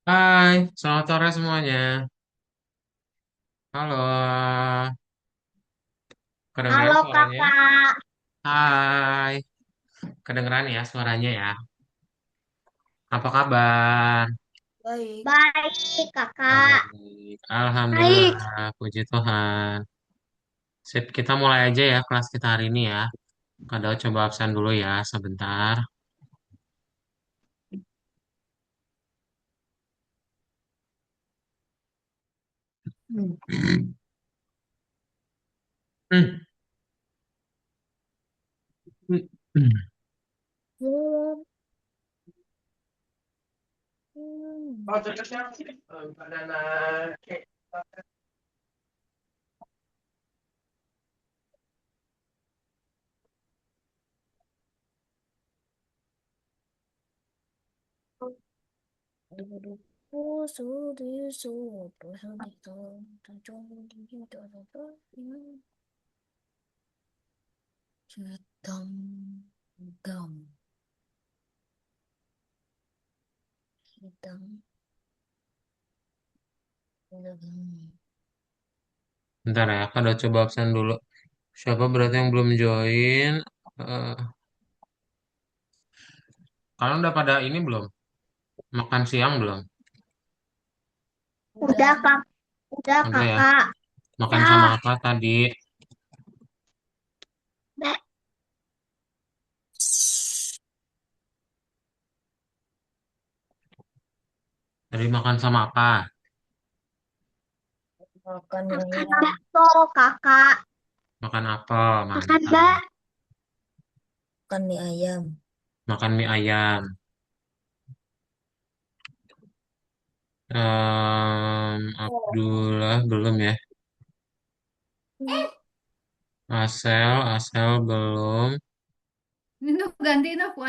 Hai, selamat sore semuanya. Halo, kedengeran Halo suaranya? kakak, Hai, kedengeran ya suaranya ya. Apa kabar? baik. Baik Kabar kakak. baik. Baik. Alhamdulillah, puji Tuhan. Sip, kita mulai aja ya kelas kita hari ini ya. Kadang coba absen dulu ya sebentar. Bentar ya, kadang coba absen dulu. Siapa berarti yang belum join? Eh, Kalian udah pada ini belum? Makan siang belum? Udah kak, udah Udah ya. kakak. Makan Ya. sama apa tadi? Dah. Tadi makan sama apa? Makan bakso kakak. Makan apa? Makan Mantap. bak. Makan mie ayam. Makan mie ayam. Abdullah belum ya. Asel belum. Ini gantiin aku.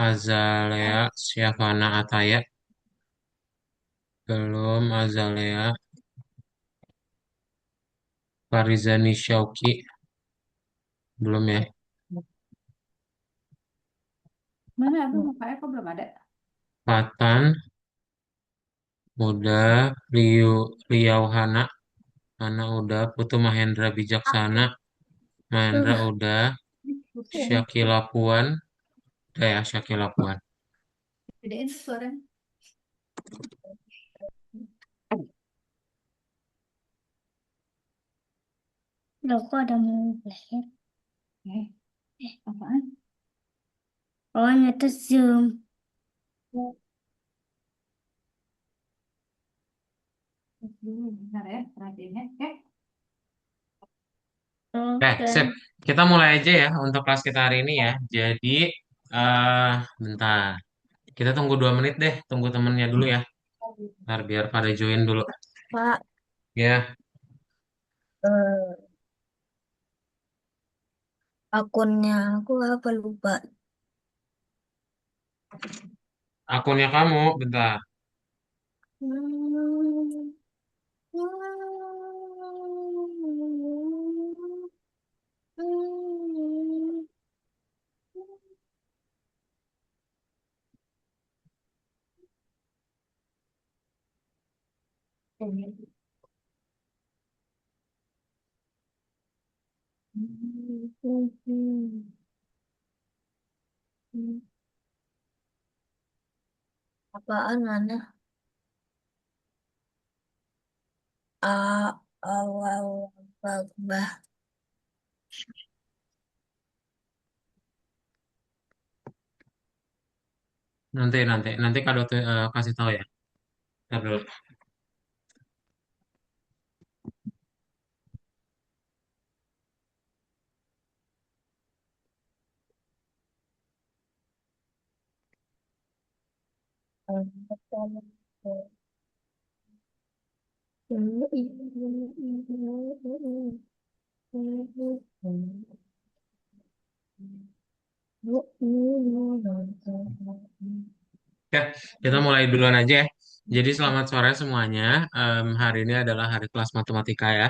Azalea, Syafana Ataya belum. Azalea, Farizani Syauqi belum ya. Mana aduh mukanya kok belum ada? Fatan udah. Riauhana, Hana udah. Putu Mahendra Bijaksana, Mahendra udah. Syakila Puan, udah ya Syakila Puan. Bedain suara. Loh, kok ada mau lahir? Apaan? Oh, nyata Zoom. Bentar ya, perhatiin ya. Oke. Sip. Kita mulai aja ya untuk kelas kita hari ini ya. Jadi, bentar. Kita tunggu 2 menit deh. Tunggu temennya dulu ya. Ntar biar pada join dulu. Pak, Ya, eh, akunnya aku apa lupa. akunnya kamu, bentar. Hmm. Apaan mana? A awal bah. Nanti kado kasih tahu ya. Ntar dulu. Ya, kita mulai duluan aja ya. Jadi selamat sore semuanya. Hari ini adalah hari kelas matematika ya.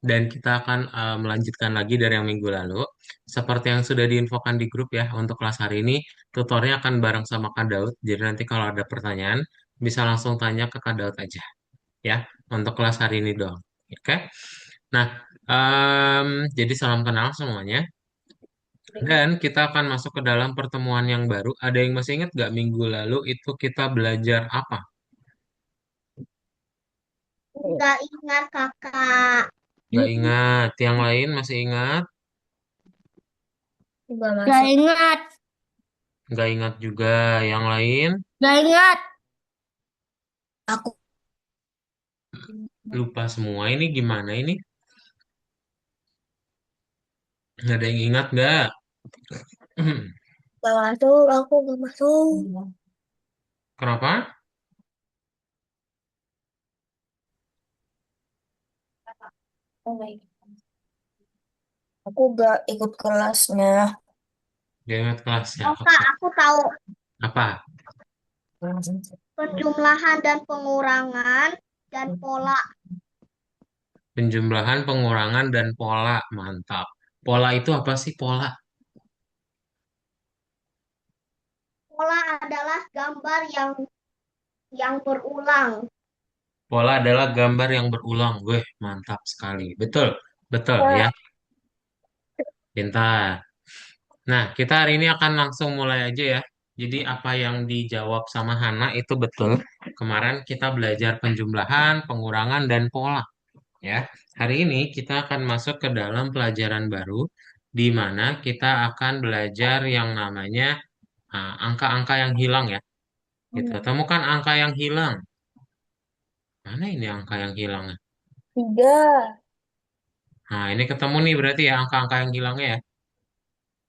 Dan kita akan melanjutkan lagi dari yang minggu lalu. Seperti yang sudah diinfokan di grup ya, untuk kelas hari ini tutornya akan bareng sama Kak Daud. Jadi nanti kalau ada pertanyaan, bisa langsung tanya ke Kak Daud aja ya untuk kelas hari ini dong. Oke. Nah, jadi salam kenal semuanya. Dan kita akan masuk ke dalam pertemuan yang baru. Ada yang masih ingat gak minggu lalu itu kita belajar apa? Nggak ingat kakak. Gak ingat. Yang lain masih ingat? Nggak Gak masuk. Ingat. Gak ingat juga. Yang lain Gak ingat. Aku lupa semua. Ini gimana ini? Gak ada yang ingat gak? nggak masuk. Aku nggak masuk. Kenapa? Aku gak ikut kelasnya. Gak ingat kelasnya. Oh kak, Oke. aku tahu. Apa? Penjumlahan dan pengurangan dan pola. Penjumlahan, pengurangan, dan pola. Mantap. Pola itu apa sih pola? Pola adalah gambar yang berulang. Pola adalah gambar yang berulang. Weh, mantap sekali. Betul. Betul ya. Pintar. Nah, kita hari ini akan langsung mulai aja ya. Jadi apa yang dijawab sama Hana itu betul. Kemarin kita belajar penjumlahan, pengurangan, dan pola ya. Hari ini kita akan masuk ke dalam pelajaran baru di mana kita akan belajar yang namanya angka-angka yang hilang ya. Gitu. Temukan angka yang hilang. Mana ini angka yang hilang ya? Tiga. Nah, ini ketemu nih berarti ya angka-angka yang hilangnya ya.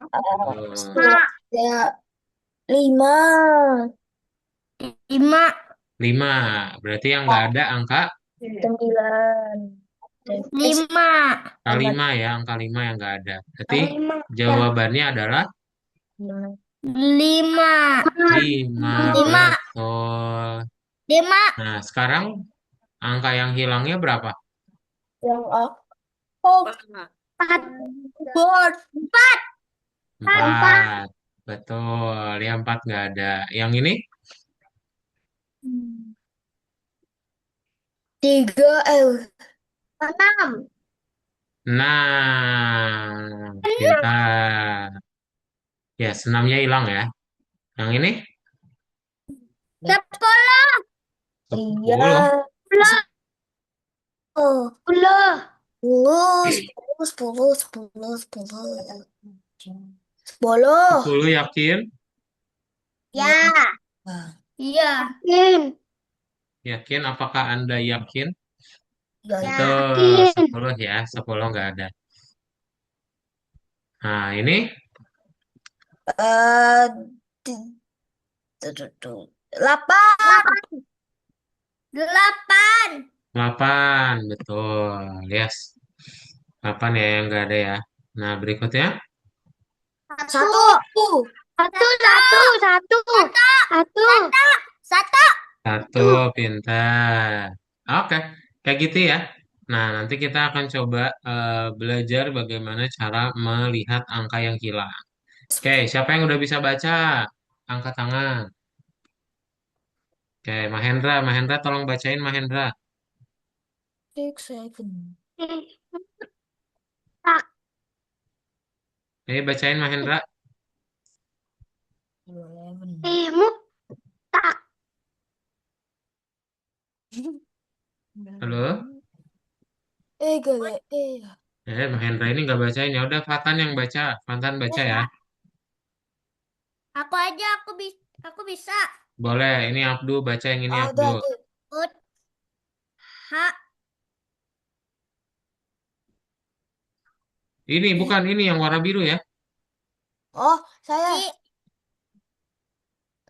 Eh, Mak. Ya, lima. Lima. 5. Berarti yang nggak ada angka Sembilan. Lima. angka 5 ya, angka 5 yang nggak ada. Berarti Lima. jawabannya adalah Lima. 5, Lima. betul. Lima. Nah, sekarang angka yang hilangnya berapa? Yang aku empat. Empat. Empat. Empat. 4, betul. Ya, 4 nggak ada. Yang ini? Tiga. Enam. 6, pintar. Ya, 6-nya hilang ya. Yang ini? Sepuluh. Iya. 10. Sepuluh. Sepuluh. Sepuluh. Sepuluh. Sepuluh. Sepuluh. Sepuluh. 10 yakin? Ya. Iya. Yakin. Yakin? Apakah Anda yakin? Ya, Betul, yakin. 10 ya. 10 nggak ada. Nah, ini Eh, di- delapan. Delapan. 8, betul. Yes, 8 ya yang nggak ada ya. Nah, berikutnya Satu. Satu. Satu. Satu. Satu. Satu. satu, Satu. pintar. Oke, kayak gitu ya. Nah, nanti kita akan coba belajar bagaimana cara melihat angka yang hilang. Oke, siapa yang udah bisa baca? Angkat tangan. Oke, Mahendra, Mahendra tolong bacain Mahendra. Six, seven. Tak. Ini bacain Mahendra. Eleven. Tak. Halo? Gak. Mahendra ini nggak bacain. Ya udah, Fatan yang baca. Fatan baca ya. Aku aja, aku bisa. Boleh, ini Abdul baca yang ini Udah, Abdul. tuh. Ut. H. Ini bukan ini yang warna biru ya. Oh, saya.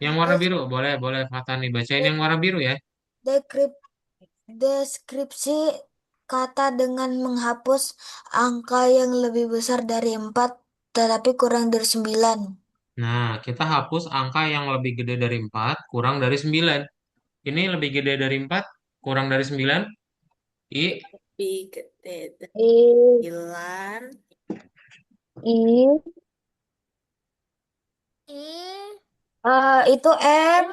Yang warna biru. Boleh, boleh Fatan nih bacain yang warna biru ya. Dekrip- Deskripsi kata dengan menghapus angka yang lebih besar dari 4 tetapi kurang dari 9. Nah, kita hapus angka yang lebih gede dari 4 kurang dari 9. Ini lebih gede dari 4 kurang dari 9. I, Lebih gede dari sembilan. I. I. Itu M.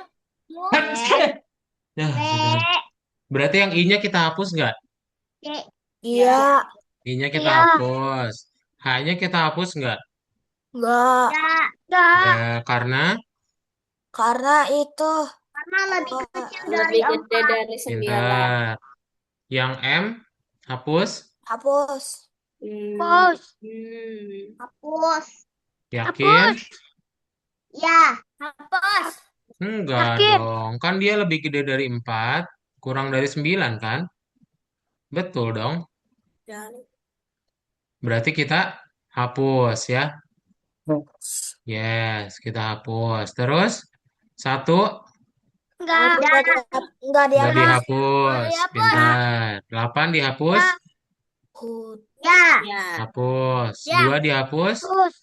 Ya, B, sudah. Berarti yang I-nya kita hapus nggak? C. Iya, Ya. I-nya kita Iya. hapus. H-nya kita hapus nggak? enggak. Enggak. Enggak. Ya, karena Karena itu Karena lebih kecil dari Lebih gede 4. dari 9. pintar. Yang M hapus. hapus. Hapus. Hmm. Hapus. Yakin? Hapus. Ya. Hapus. Enggak Yakin. dong. Kan dia lebih gede dari 4, kurang dari 9 kan? Betul dong. Dan Berarti kita hapus ya. Yes, kita hapus. Terus satu Enggak. Enggak nggak dihapus. dihapus. Hapus. Pintar. 8 dihapus. Ya. Hut. Ya. ya. Hapus. Ya. 2 dihapus. Hapus.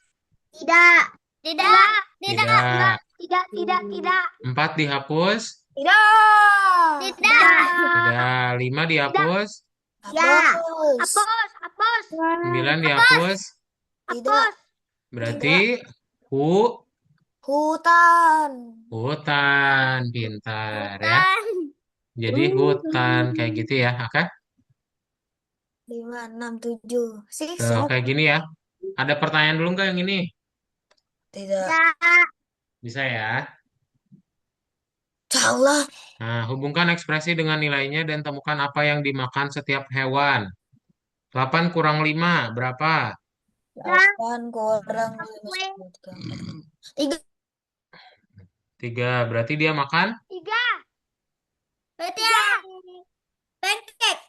Tidak. Tidak. Tidak. Tidak. Tidak. Tidak. Tidak. 4 dihapus. Tidak. Tidak. Tidak. 5 dihapus. Ya. Hapus. Hapus. Hapus. 9 dihapus. Tidak. Berarti hu Hutan. hutan. Pintar ya. Bukan. Jadi hutan kayak gitu ya. Oke. 5, 6, 7. Tuh, Sisa. kayak gini ya. Ada pertanyaan dulu nggak yang ini? Tidak. Tidak. Bisa ya. Salah. Nah, hubungkan ekspresi dengan nilainya dan temukan apa yang dimakan setiap hewan. 8 kurang 5, berapa? 8 kurang 5, 10, 3, 4. 3. 3, berarti dia makan? Tiga. Berarti ya. Pancake.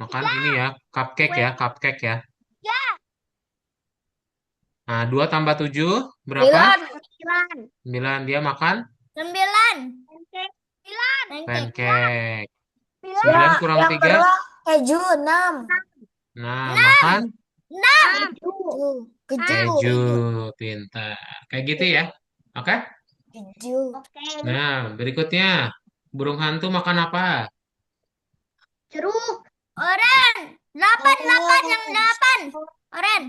Makan ini ya, cupcake ya, cupcake ya. Ya. Nah, 2 tambah 7, berapa? 9. 9. 9, dia makan 9. Pancake. 9. Pancake. pancake. Sembilan. 9 kurang Yang 3, kedua keju 6. nah makan 6. Keju. keju. Pintar. Kayak gitu ya. Oke? Keju. Oke. Nah, berikutnya. Burung hantu makan apa? Jeruk. Oren. 8. 8. Yang 8. Oren.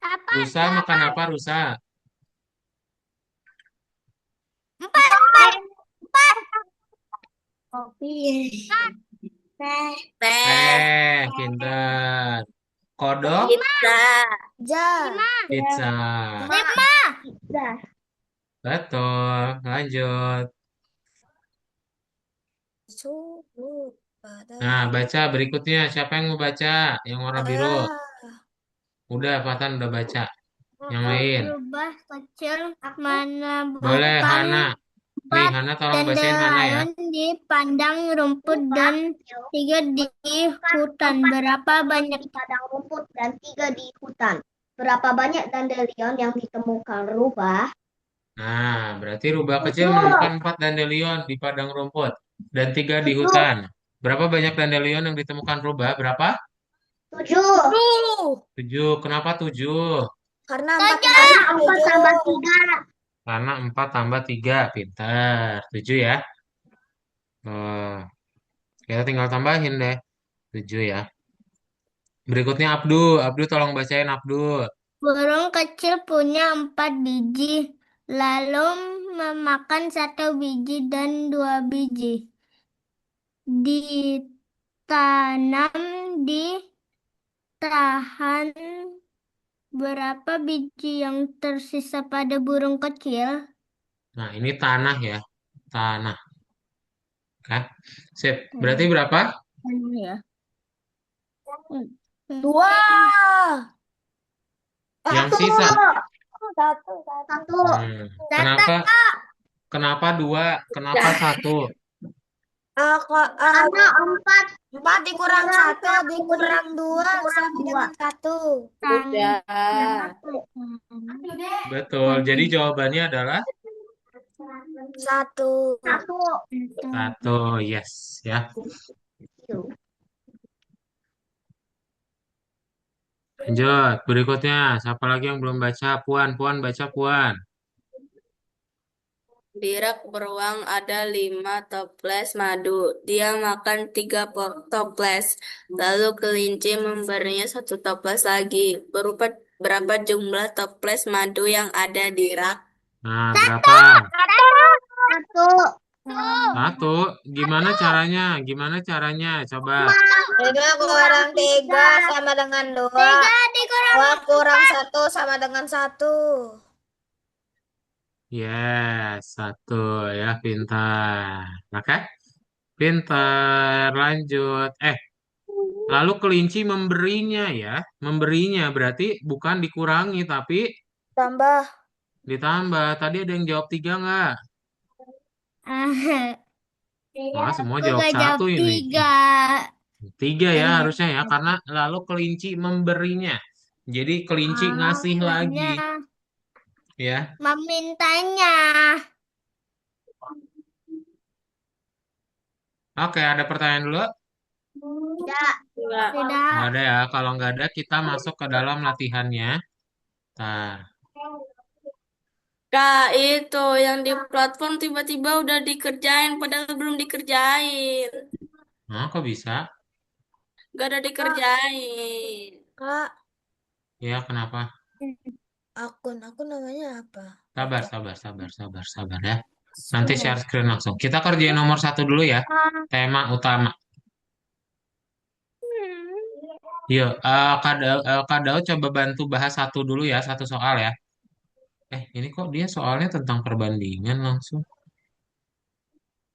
8. Rusa makan apa, rusa? 4. 4. 4. Kopi. Teh. Teh, pintar. Kodok, Pizza. Ja. pizza. 5. Betul. Lanjut. Suhu pada Nah, baca berikutnya. Siapa yang mau baca? Yang warna biru. Korea. Udah, Fatan udah baca. Yang lain. Rubah kecil mana Boleh, bukan Hana. Nih, Hana tolong bacain Hana ya. dandelion di padang rumput dan 3 di hutan. Berapa banyak Di padang rumput dan 3 di hutan. Berapa banyak dandelion yang ditemukan rubah? Nah, berarti rubah kecil menemukan 4 dandelion di padang rumput dan 3 di hutan. Berapa banyak dandelion yang ditemukan rubah? Berapa? 7. 7. Kenapa 7? Karena 4 Karena 4 tambah tambah 7. 3. Karena 4 tambah 3. Pintar. 7 ya. Oh, kita tinggal tambahin deh. 7 ya. Berikutnya Abdu. Abdu tolong bacain Abdu. burung kecil punya 4 biji, lalu memakan 1 biji dan 2 biji. Ditanam di tahan berapa biji yang tersisa pada burung kecil? Nah, ini tanah ya. Tanah. Kan? Sip. Berarti berapa? Ya. 2. Yang sisa. Satu. Kenapa? Kenapa 2? Kenapa 1? Karena 4 4 dikurang 1 dikurang 2 sama dengan 1. Udah. Betul. Jadi jawabannya adalah 1. 1. Yes. Ya. Lanjut. Berikutnya. Siapa lagi yang belum baca? Puan. Puan baca Puan. Di rak beruang ada 5 toples madu. Dia makan 3 toples. Lalu kelinci memberinya 1 toples lagi. Berapa jumlah toples madu yang ada di rak? Nah, berapa? 1. Satu. Gimana caranya? Gimana caranya? Coba. 5 kurang 3 sama dengan 2. 2 kurang 1 sama dengan 1. Yes, satu ya, pintar. Oke, pintar. Lanjut. Lalu kelinci memberinya ya. Memberinya berarti bukan dikurangi tapi Tambah. ditambah. Tadi ada yang jawab tiga nggak? Wah, semua Aku jawab gak jawab satu ini. 3. Tiga ya Hanya harusnya ya, karena lalu kelinci memberinya. Jadi kelinci ngasih lagi hanya ya. memintanya. Oke, ada pertanyaan dulu? Tidak. Enggak. Tidak. Nggak ada ya. Kalau nggak ada, kita masuk ke dalam latihannya. Nah, Kak, itu yang di platform tiba-tiba udah dikerjain padahal belum dikerjain. nah, kok bisa? Gak ada dikerjain. Kak, Ya, kenapa? akun aku namanya apa? Sabar, sabar, sabar, sabar, sabar ya. Nanti share screen langsung. Kita kerjain nomor satu dulu ya. Tema utama. Yuk, Kak Daud coba bantu bahas satu dulu ya, satu soal ya. Ini kok dia soalnya tentang perbandingan langsung.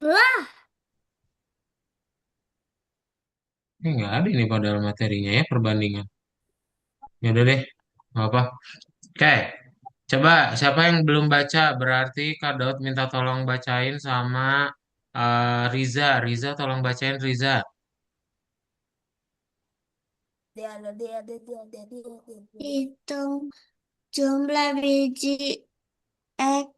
Lah, Ini nggak ada ini padahal materinya ya, perbandingan. Ya udah deh, nggak apa. Oke, coba siapa yang belum baca berarti Kak Daud minta tolong bacain sama Riza. Riza tolong bacain Riza. Dia. hitung jumlah biji X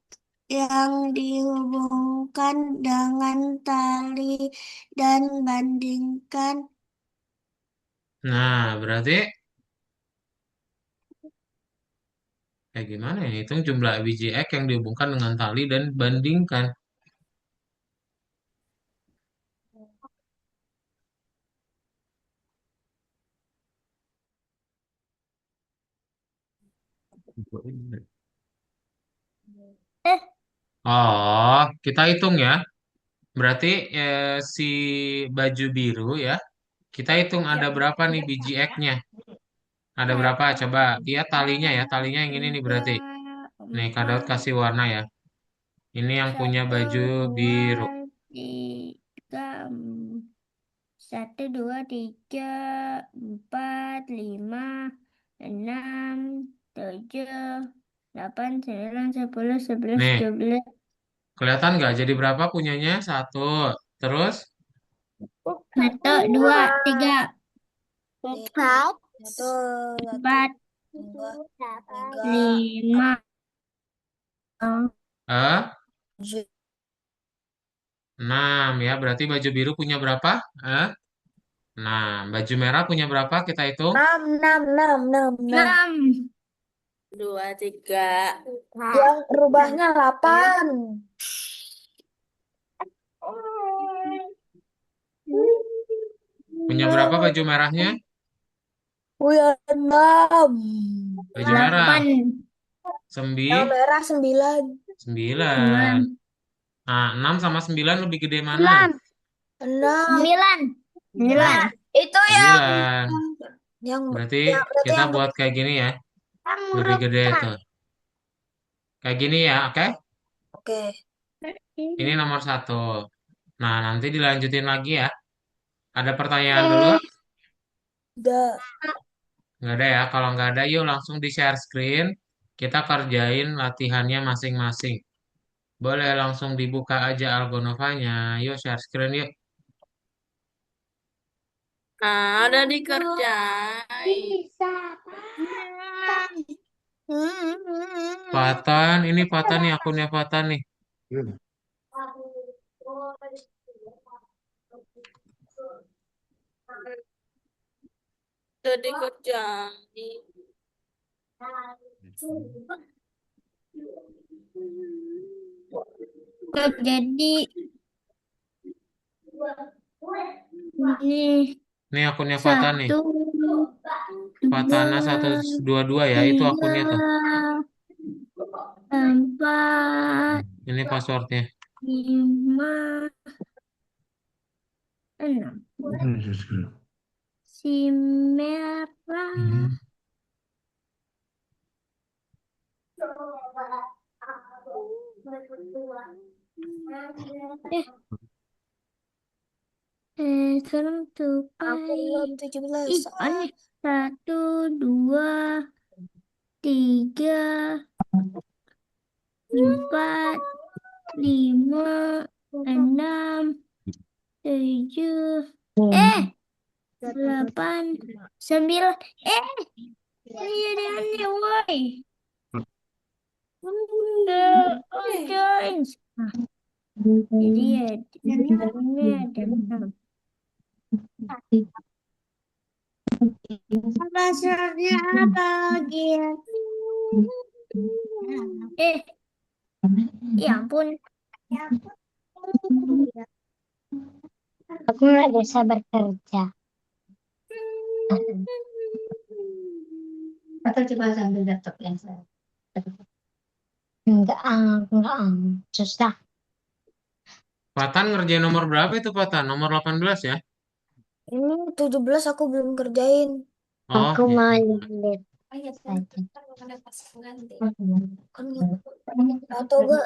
yang dihubungkan dengan tali dan bandingkan. Nah, berarti kayak gimana ya? Hitung jumlah biji X yang dihubungkan dengan tali dan bandingkan. Eh, Oh, kita hitung ya. Berarti si baju biru ya, kita hitung ada berapa nih biji X-nya. Ada berapa? Coba lihat talinya ya. Talinya yang ini nih tiga, berarti. Nih, Kak Daud empat, kasih warna ya. Ini yang punya satu, baju dua, biru. tiga, satu, dua, tiga, empat, lima, enam, tujuh, delapan, sembilan, sepuluh, sebelas, Nih, dua belas. kelihatan nggak? Jadi berapa punyanya? Satu. Terus, Satu, dua, tiga, Empat. Satu, empat, dua, tiga, lima, eh, tujuh, 6 ya. Berarti baju biru punya berapa? Eh, 6. Baju merah punya berapa? Kita hitung. enam, enam, enam, enam, enam. enam. Dua, tiga. Yang rubahnya 8. Punya berapa baju merahnya? Ya 6. Baju merah. Delapan. Yang merah 9. 9. Nah, 6 sama 9 lebih gede mana? Sembilan. 6. Sembilan. Sembilan. Itu yang 9. yang Berarti berarti kita yang buat kayak gini ya. Lebih gede itu. Kayak gini ya, oke? oke. Ini nomor satu. Nah, nanti dilanjutin lagi ya. Ada pertanyaan dulu? Udah. Nggak ada ya. Kalau nggak ada, yuk langsung di share screen. Kita kerjain latihannya masing-masing. Boleh langsung dibuka aja Algonovanya. Yuk share screen yuk. Nah, udah dikerjain. Fatan, ini Fatan nih akunnya Fatan nih. Udah dikerjain. Jadi ini Ini akunnya Fatan nih. satu, Fatana 122 ya. Itu akunnya tuh. empat, Ini passwordnya. lima, enam. Si merah. Eh, sekarang Aku belum tupai. 17. Ih, aneh. Satu, dua, tiga, empat, lima, enam, tujuh, delapan, sembilan. Ini jadi aneh, woi. Orange. Nah, jadi ya, ini ada enam. Pasarnya apa lagi? Ya ampun. Aku nggak bisa bekerja. Atau coba sambil laptop yang saya. Enggak, susah. Patan ngerjain nomor berapa itu Patan? Nomor 18 ya? Ini 17 aku belum kerjain. Oh, Aku gitu. mau lihat saja. Kan atau enggak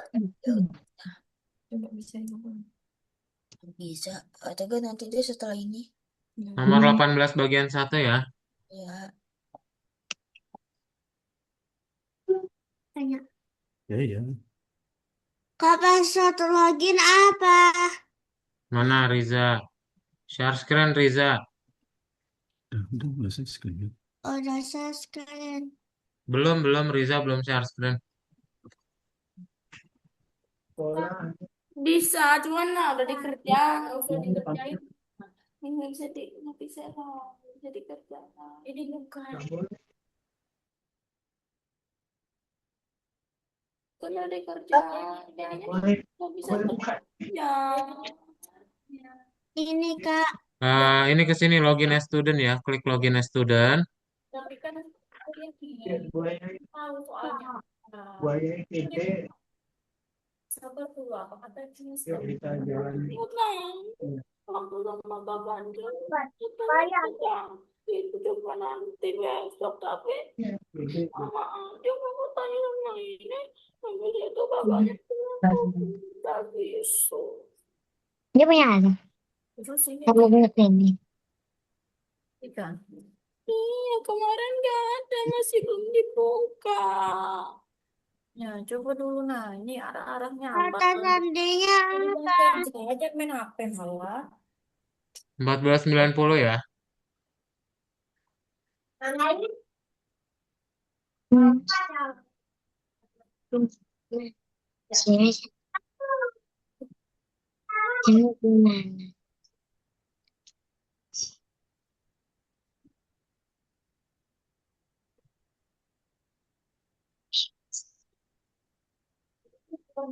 bisa. Atau enggak nanti deh setelah ini. Nomor 18 bagian 1 ya. Ya. Tanya. Ya. Kapan satu login apa? Mana Riza? Share screen Riza. Udah selesai screen. Udah subscribe. Belum Riza belum share screen. Bisa, cuman udah dikerjain, udah dikerjain. Ini nggak bisa lah, bisa dikerjain. Ini bukan. Kan udah dikerjain, jadinya nggak bisa kerja. Ini Kak. Ini ke sini login as student ya. Klik login as student. Tapi kan tahu soalnya. Sabar dulu apa kata jenis utang waktu sama babanda itu coba nanti besok tapi mama aja mau tanya sama ini sampai dia tuh babanya tak bisa Dia punya ada. terus ini Kamu ingat ini. ikan iya kemarin nggak ada masih belum dibuka ya coba dulu nah ini arah-arahnya apa Kata sandinya apa? saya aja main HP malah 1490 ya. Sini. Ini gimana?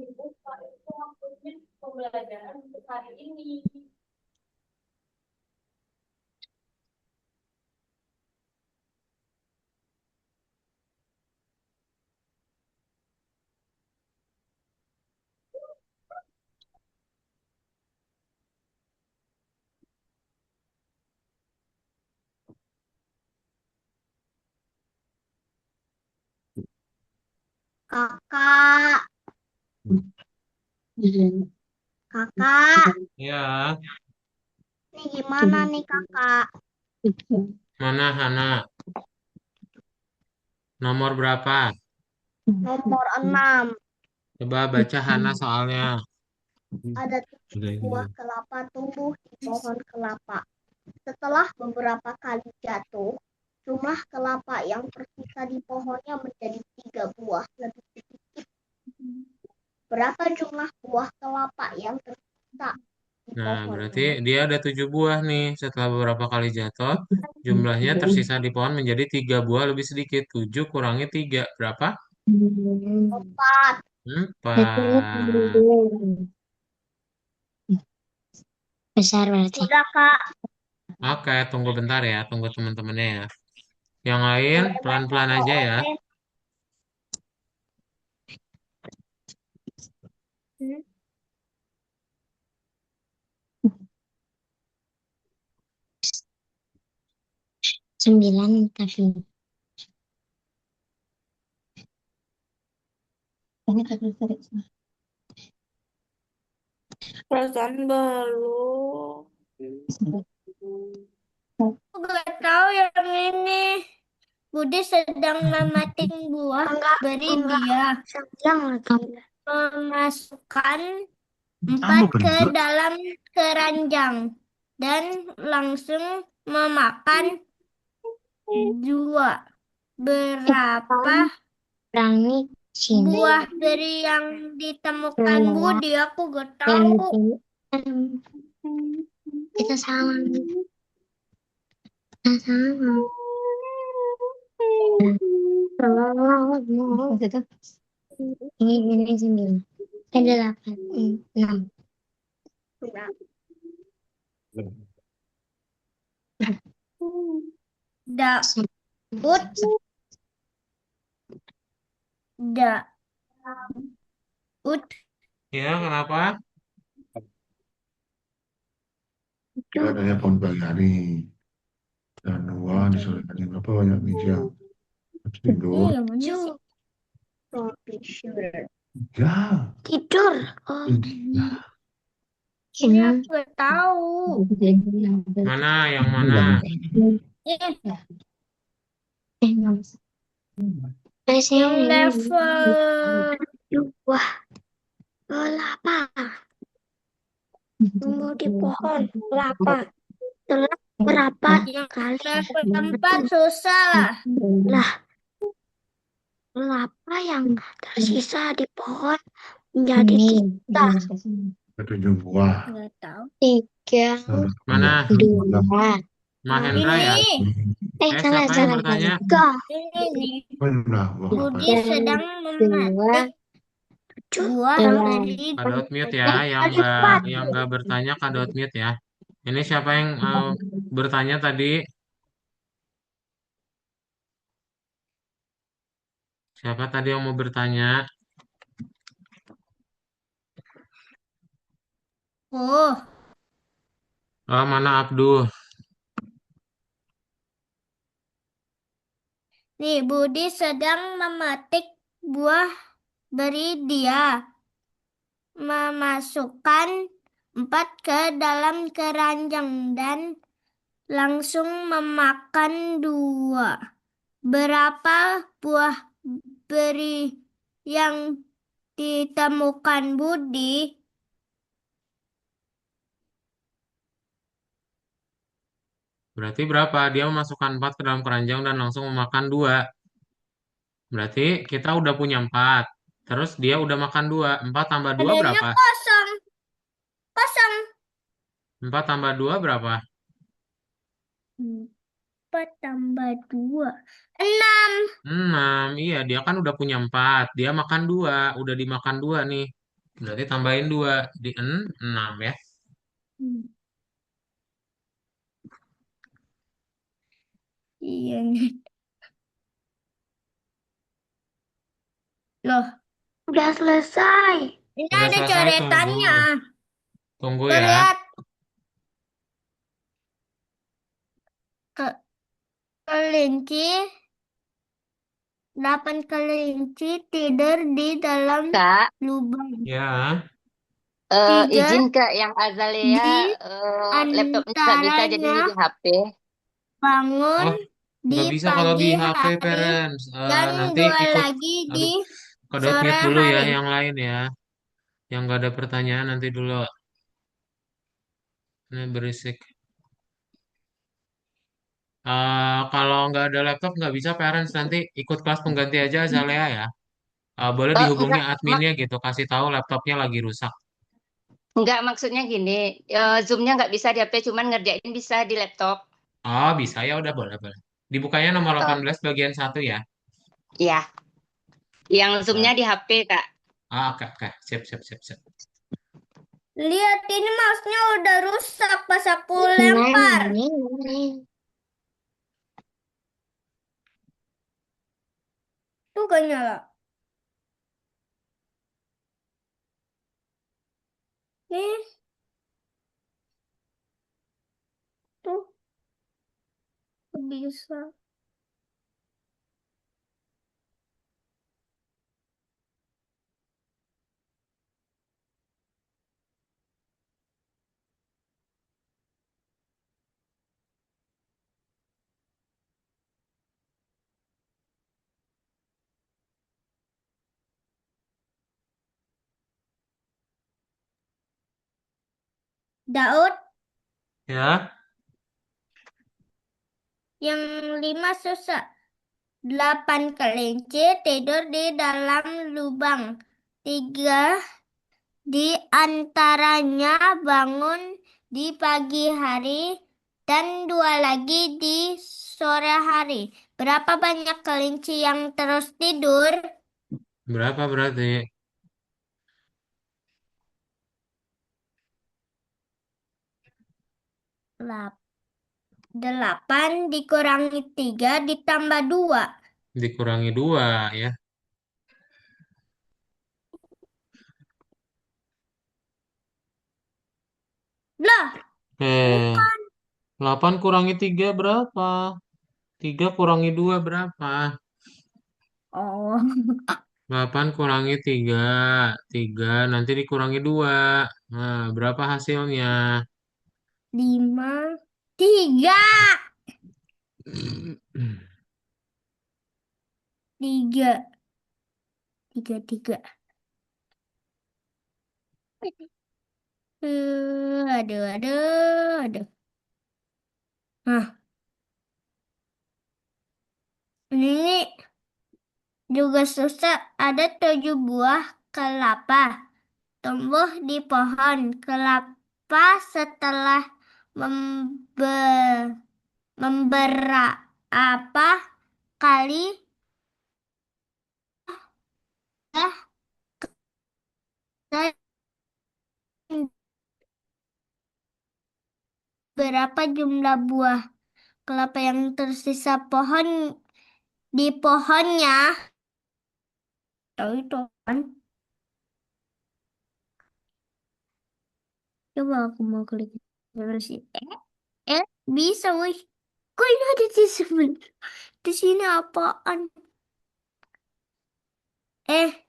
dibuka itu maksudnya pembelajaran untuk hari ini. Kakak, kakak, Ya, ini gimana nih kakak? mana Hana? Nomor berapa? Nomor 6. Coba baca Hana soalnya. Ada 7 Udah ini. buah kelapa tumbuh di pohon kelapa. Setelah beberapa kali jatuh, jumlah kelapa yang tersisa di pohonnya menjadi 3 buah, lebih sedikit. Berapa jumlah buah kelapa yang tersisa di Nah, pohonnya? berarti dia ada 7 buah nih. Setelah beberapa kali jatuh, jumlahnya tersisa di pohon menjadi 3 buah lebih sedikit. 7 kurangi 3. Berapa? 4. 4. Besar berarti. Udah kak, Oke, tunggu bentar ya. Tunggu teman-temannya ya. Yang lain, boleh pelan-pelan baca aja ya. OOT. 9 tapi ini tadi Perasaan baru. Aku gak tahu yang ini. Budi sedang mematik buah, beri dia. Saya bilang lagi. Memasukkan Kamu 4 ke gendut. dalam keranjang dan langsung memakan 2. Berapa berani sini buah beri yang ditemukan Iya. Budi? Aku gak yang tahu. kita sama ini 9 ada 8 6 Daud, Daud, Ya, kenapa? Adanya pohon bayani. Dan dua diselesaikan berapa banyak biji yang harus tidur? Iya, mana sih? Ya, Tidur. ya. Iya, aku gak tahu. Mana? Yang mana? Yang level 2. Kelapa. Tumbuh di pohon kelapa. Telah berapa yang kali level 4 susah lah. lah kelapa yang tersisa di pohon menjadi 3. Ketujuh buah. Gak tahu. 3. Mana? 2 Mahendra ya? Ini, Siapa yang bertanya? 3. ini. Nah, buah apa? Budi sedang memetik buah beri Kadot mute ya, yang nggak bertanya kadot mute ya. Ini siapa yang bertanya tadi? Siapa tadi yang mau bertanya? Oh, Oh, mana Abdul? nih Budi sedang memetik buah beri dia. Memasukkan 4 ke dalam keranjang dan langsung memakan 2. Berapa buah beri yang ditemukan Budi? Berarti berapa? Dia memasukkan 4 ke dalam keranjang dan langsung memakan 2. Berarti kita udah punya 4. Terus dia udah makan 2. 4 tambah 2 Adanya berapa? kosong. Kosong. 4 tambah 2 berapa? 4 tambah 2. 6. 6. Iya, dia kan udah punya 4. Dia makan 2. Udah dimakan 2 nih. Berarti tambahin 2. Di 6 ya. Iya nih. Loh, Udah selesai. ini Udah ada selesai, coretannya. Tunggu Tuh, ya. lihat. Ke kelinci. 8 kelinci tidur di dalam Kak, lubang. Ya. 3 izin Kak yang Azalea di laptopnya nggak bisa jadinya antaranya di HP. bangun Oh, di nggak bisa kalau pagi di HP, hari parents. dan Nanti 2 ikut, lagi di aduh, kedot sore mute dulu ya hari. yang lain ya. Yang nggak ada pertanyaan nanti dulu. Ini berisik. Kalau nggak ada laptop nggak bisa parents nanti ikut kelas pengganti aja Azalea ya. Boleh dihubungi Enggak, adminnya gitu, kasih tahu laptopnya lagi rusak. enggak maksudnya gini, Zoom-nya nggak bisa di HP, cuman ngerjain bisa di laptop. Oh bisa ya udah boleh boleh. Dibukanya nomor Eh, 18 bagian 1 ya. ya, yang Ah, Zoom-nya di HP Kak. oke oke sip sip sip sip. Lihat ini mouse-nya udah rusak pas aku Nah, lempar. Tuh gak nyala. Nih, tuh bisa. Daud, Ya, yang 5 susah. 8 kelinci tidur di dalam lubang. 3 di antaranya bangun di pagi hari dan 2 lagi di sore hari. Berapa banyak kelinci yang terus tidur? berapa berarti? 8 dikurangi 3 ditambah 2. Dikurangi 2 ya. Lah, Eh, bukan. 8 kurangi 3 berapa? 3 kurangi 2 berapa? Oh, 8 kurangi 3, 3 nanti dikurangi 2. Nah, berapa hasilnya? 5, 3. 3, 3, 3. Aduh, aduh, aduh. Nah, ini juga susah. Ada 7 buah kelapa tumbuh di pohon kelapa setelah membe memberapa kali dan berapa jumlah buah kelapa yang tersisa di pohonnya. Tahu itu kan? Coba aku mau klik terus. Eh, bisa, wih. Kok ini ada di sini? Di sini apaan? Eh,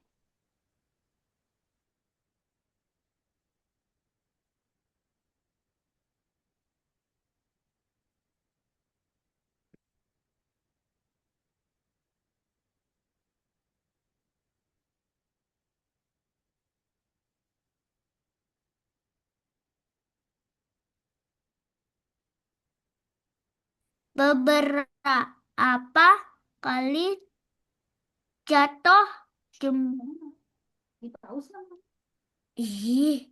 beberapa kali jatuh jem. Ih,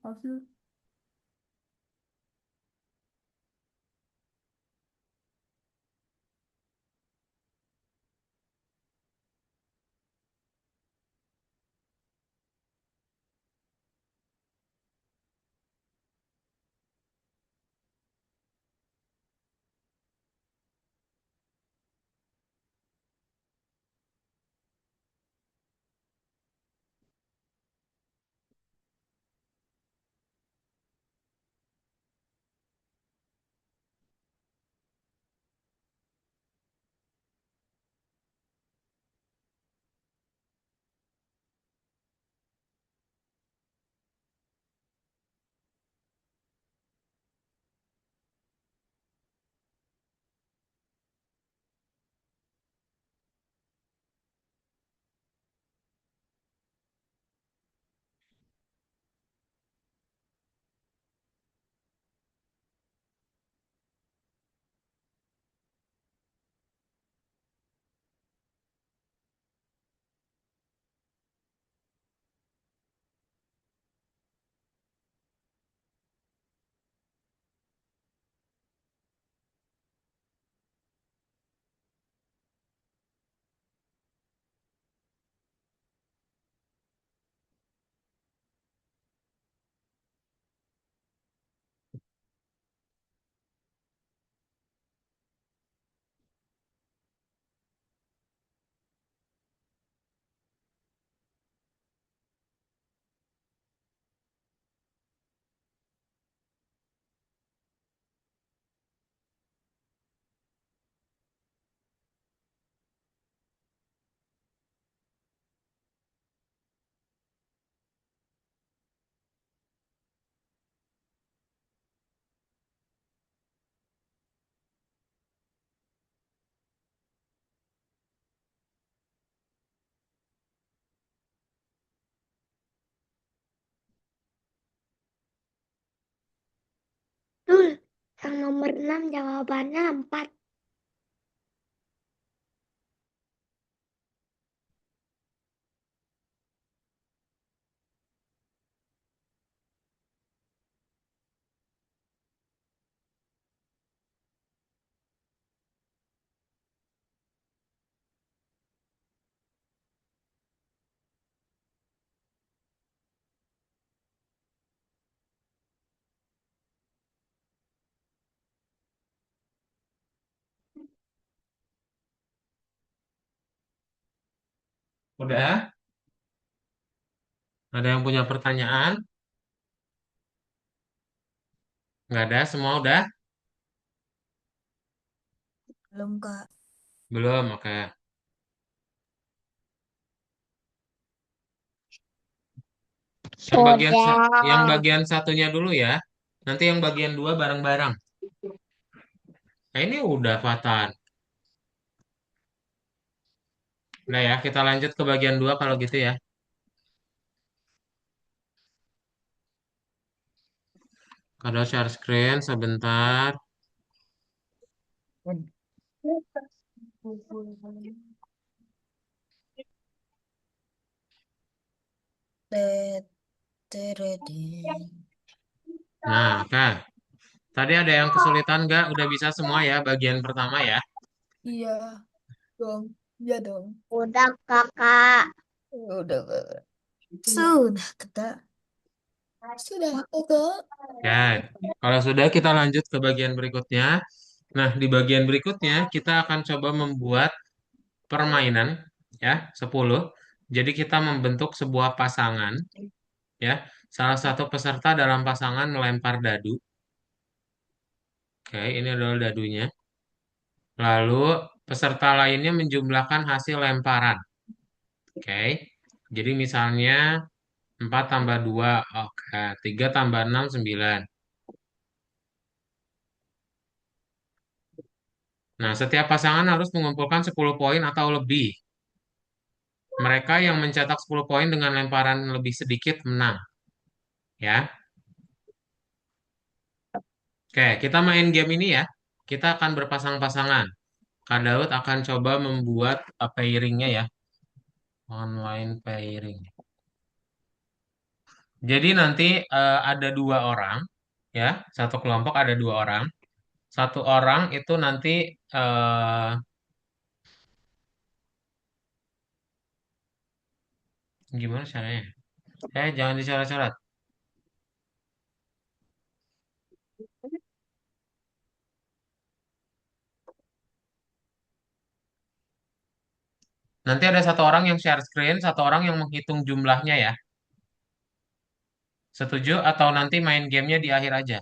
Nomor 6 jawabannya 4. Udah? Ada yang punya pertanyaan? Nggak ada, semua udah? Belum, Kak. Belum, oke. Yang Sudah. bagian satunya dulu ya. Nanti yang bagian dua bareng-bareng. Nah, ini udah Fatan. Nah ya, kita lanjut ke bagian dua kalau gitu ya. Kalau share screen sebentar. Tet- teredin. Nah, oke. Tadi ada yang kesulitan nggak? Udah bisa semua ya bagian pertama ya. Iya dong. Iya dong. Udah kakak. Udah, Kak. Sudah, Kak. Sudah, Kak. Ya, kalau sudah kita lanjut ke bagian berikutnya. Nah, di bagian berikutnya kita akan coba membuat permainan ya, 10. Jadi kita membentuk sebuah pasangan ya. Salah satu peserta dalam pasangan melempar dadu. Oke, ini adalah dadunya. Lalu peserta lainnya menjumlahkan hasil lemparan. Oke. Jadi misalnya 4 tambah 2, oke. 3 tambah 6, 9. Nah, setiap pasangan harus mengumpulkan 10 poin atau lebih. Mereka yang mencetak 10 poin dengan lemparan lebih sedikit menang. Ya. Oke, kita main game ini ya. Kita akan berpasang-pasangan. Kak Daud akan coba membuat pairingnya ya. Online pairing. Jadi nanti ada dua orang, ya, satu kelompok ada dua orang. Satu orang itu nanti eh, gimana caranya? Jangan dicoret-coret. Nanti ada satu orang yang share screen, satu orang yang menghitung jumlahnya ya. Setuju atau nanti main gamenya di akhir aja?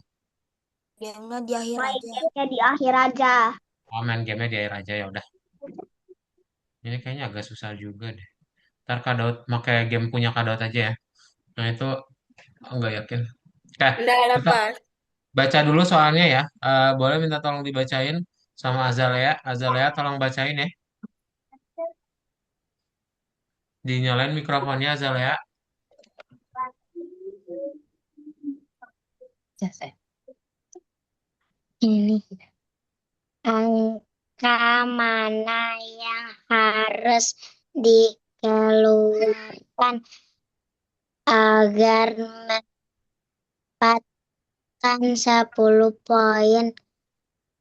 Gamenya di akhir Main aja. gamenya di akhir aja. Oh, main gamenya di akhir aja ya udah. Ini kayaknya agak susah juga deh. Ntar Kak Daud pakai game punya Kak Daud aja ya. Nah itu nggak yakin. Oke, Udah kita lepas. baca dulu soalnya ya. Boleh minta tolong dibacain sama Azalea. Azalea tolong bacain ya. Dinyalain mikrofonnya Azalea. Ini angka mana yang harus dikeluarkan agar mendapatkan 10 poin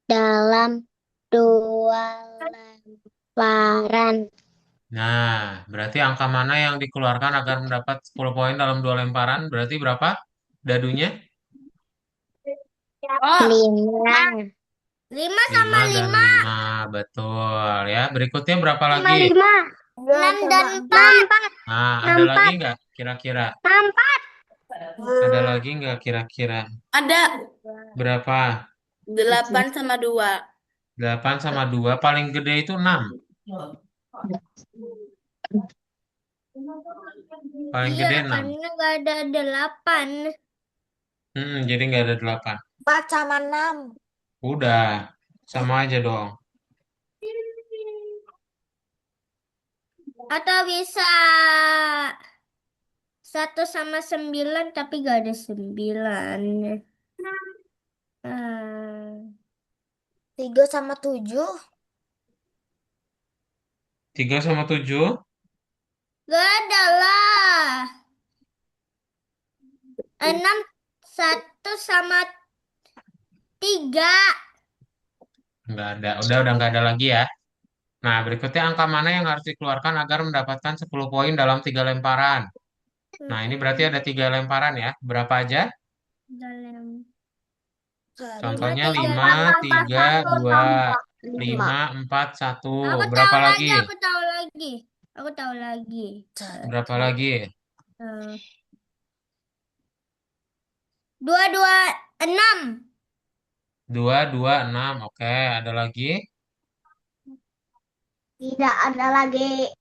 dalam dua lemparan? Nah, berarti angka mana yang dikeluarkan agar mendapat 10 poin dalam dua lemparan? Berarti berapa dadunya? Oh, 5. 5 sama 5 dan 5. 5, betul ya. Berikutnya berapa Sama lagi? 5. 6 dan 4. Nah, ada lagi 4. nggak kira-kira? 4. Ada lagi nggak kira-kira? ada Berapa? 8 sama 2. 8 sama 2, paling gede itu 6. Paling Iya, gede 6. karena nggak ada 8. Jadi nggak ada 8. 4 sama 6. Udah, sama aja dong. Atau bisa 1 sama 9 tapi nggak ada 9. Ah. 3 sama 7. 3 sama 7. Gak ada lah. 6, 1 sama 3. Nggak ada. Udah nggak ada lagi ya. Nah, berikutnya angka mana yang harus dikeluarkan agar mendapatkan 10 poin dalam 3 lemparan? Nah, ini berarti ada 3 lemparan ya. Berapa aja? Dalam lima Contohnya tiga 5, lima. 3, 2, 5, 4, 1. Aku Berapa tahu lagi? lagi, aku tahu lagi. Aku tahu lagi. Berapa lagi? Eh, 2, 2, 6. 2, 2, 6. Oke, ada lagi? Tidak ada lagi.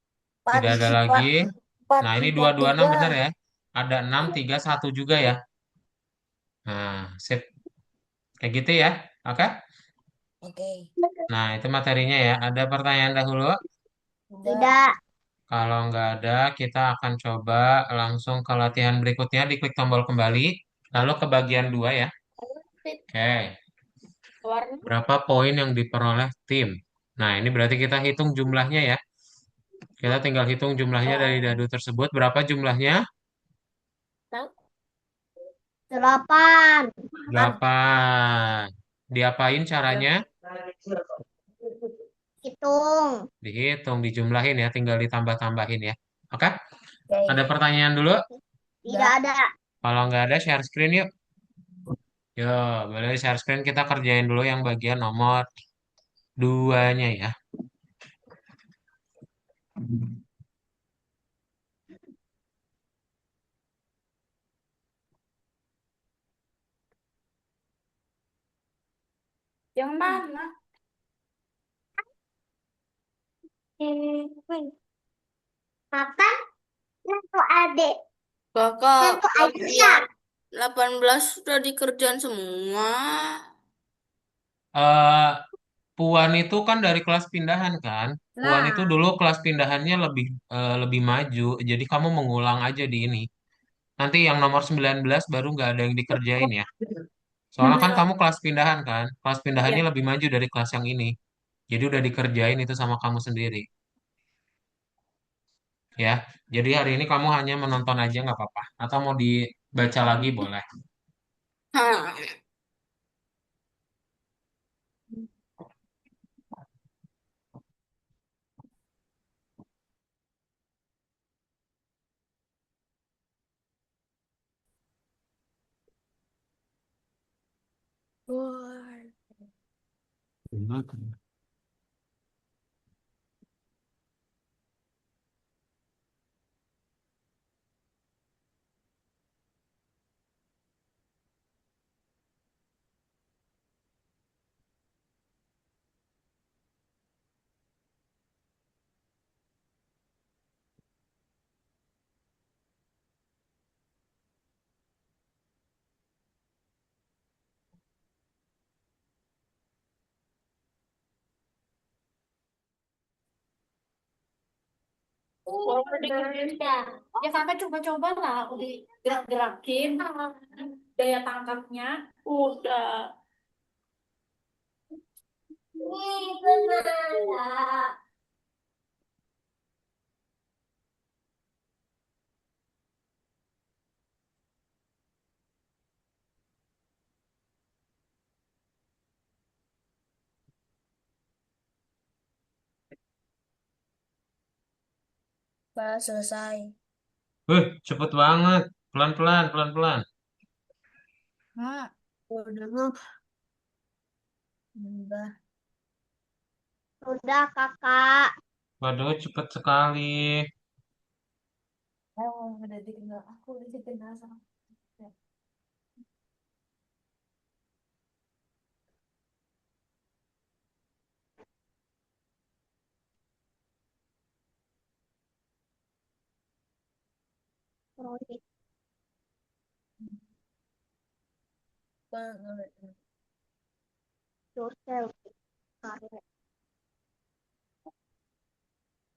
Tidak ada lagi. Empat, Nah, ini tiga, 2, 2, 6 tiga. benar ya. Ada 6, 3, 1 juga ya. Nah, sip. Kayak gitu ya. Oke. Oke. Nah, itu materinya ya. Ada pertanyaan dahulu? Udah. Tidak. Kalau nggak ada, kita akan coba langsung ke latihan berikutnya. Diklik tombol kembali. Lalu ke bagian 2 ya. Oke. Berapa poin yang diperoleh tim? Nah, ini berarti kita hitung jumlahnya ya. Kita tinggal hitung jumlahnya dari dadu tersebut. Berapa jumlahnya? 8. 8. Diapain caranya? Hitung. Dihitung, dijumlahin ya. Tinggal ditambah-tambahin ya. Oke? Ada Oke. pertanyaan dulu? Tidak ada. Kalau nggak ada, share screen yuk. Yo, boleh share screen. Kita kerjain dulu yang bagian nomor 2-nya ya. Yang mana? Makan satu adik. Kakak, Satu adik. bagian 18 sudah dikerjain semua. eh Puan itu kan dari kelas pindahan kan? Puan itu Lah. dulu kelas pindahannya lebih maju. Jadi kamu mengulang aja di ini. Nanti yang nomor 19 baru nggak ada yang dikerjain ya. Soalnya kan kamu kelas pindahan kan? Kelas pindahannya Ya. lebih maju dari kelas yang ini. Jadi udah dikerjain itu sama kamu sendiri. Ya. Jadi hari ini kamu hanya menonton aja nggak apa-apa. Atau mau dibaca lagi boleh. Hah. Wah. Ya kakak coba-coba lah, udah gerak-gerakin daya tangkapnya. Udah. Bah, selesai. Cepet banget. Pelan-pelan, pelan-pelan. Nah, udah. Udah. Sudah, kakak. Waduh, cepet sekali. Udah dikenal. Aku udah dikenal sama. Proyek Banget. yourself. Karya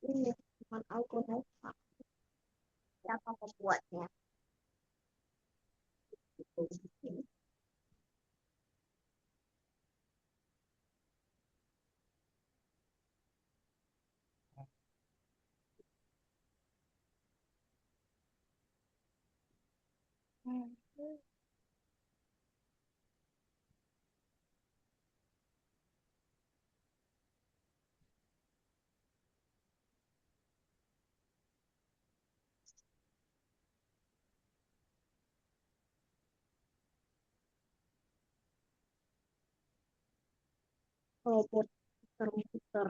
ini cuma aku Nova. Siapa pembuatnya? Robot muter-muter.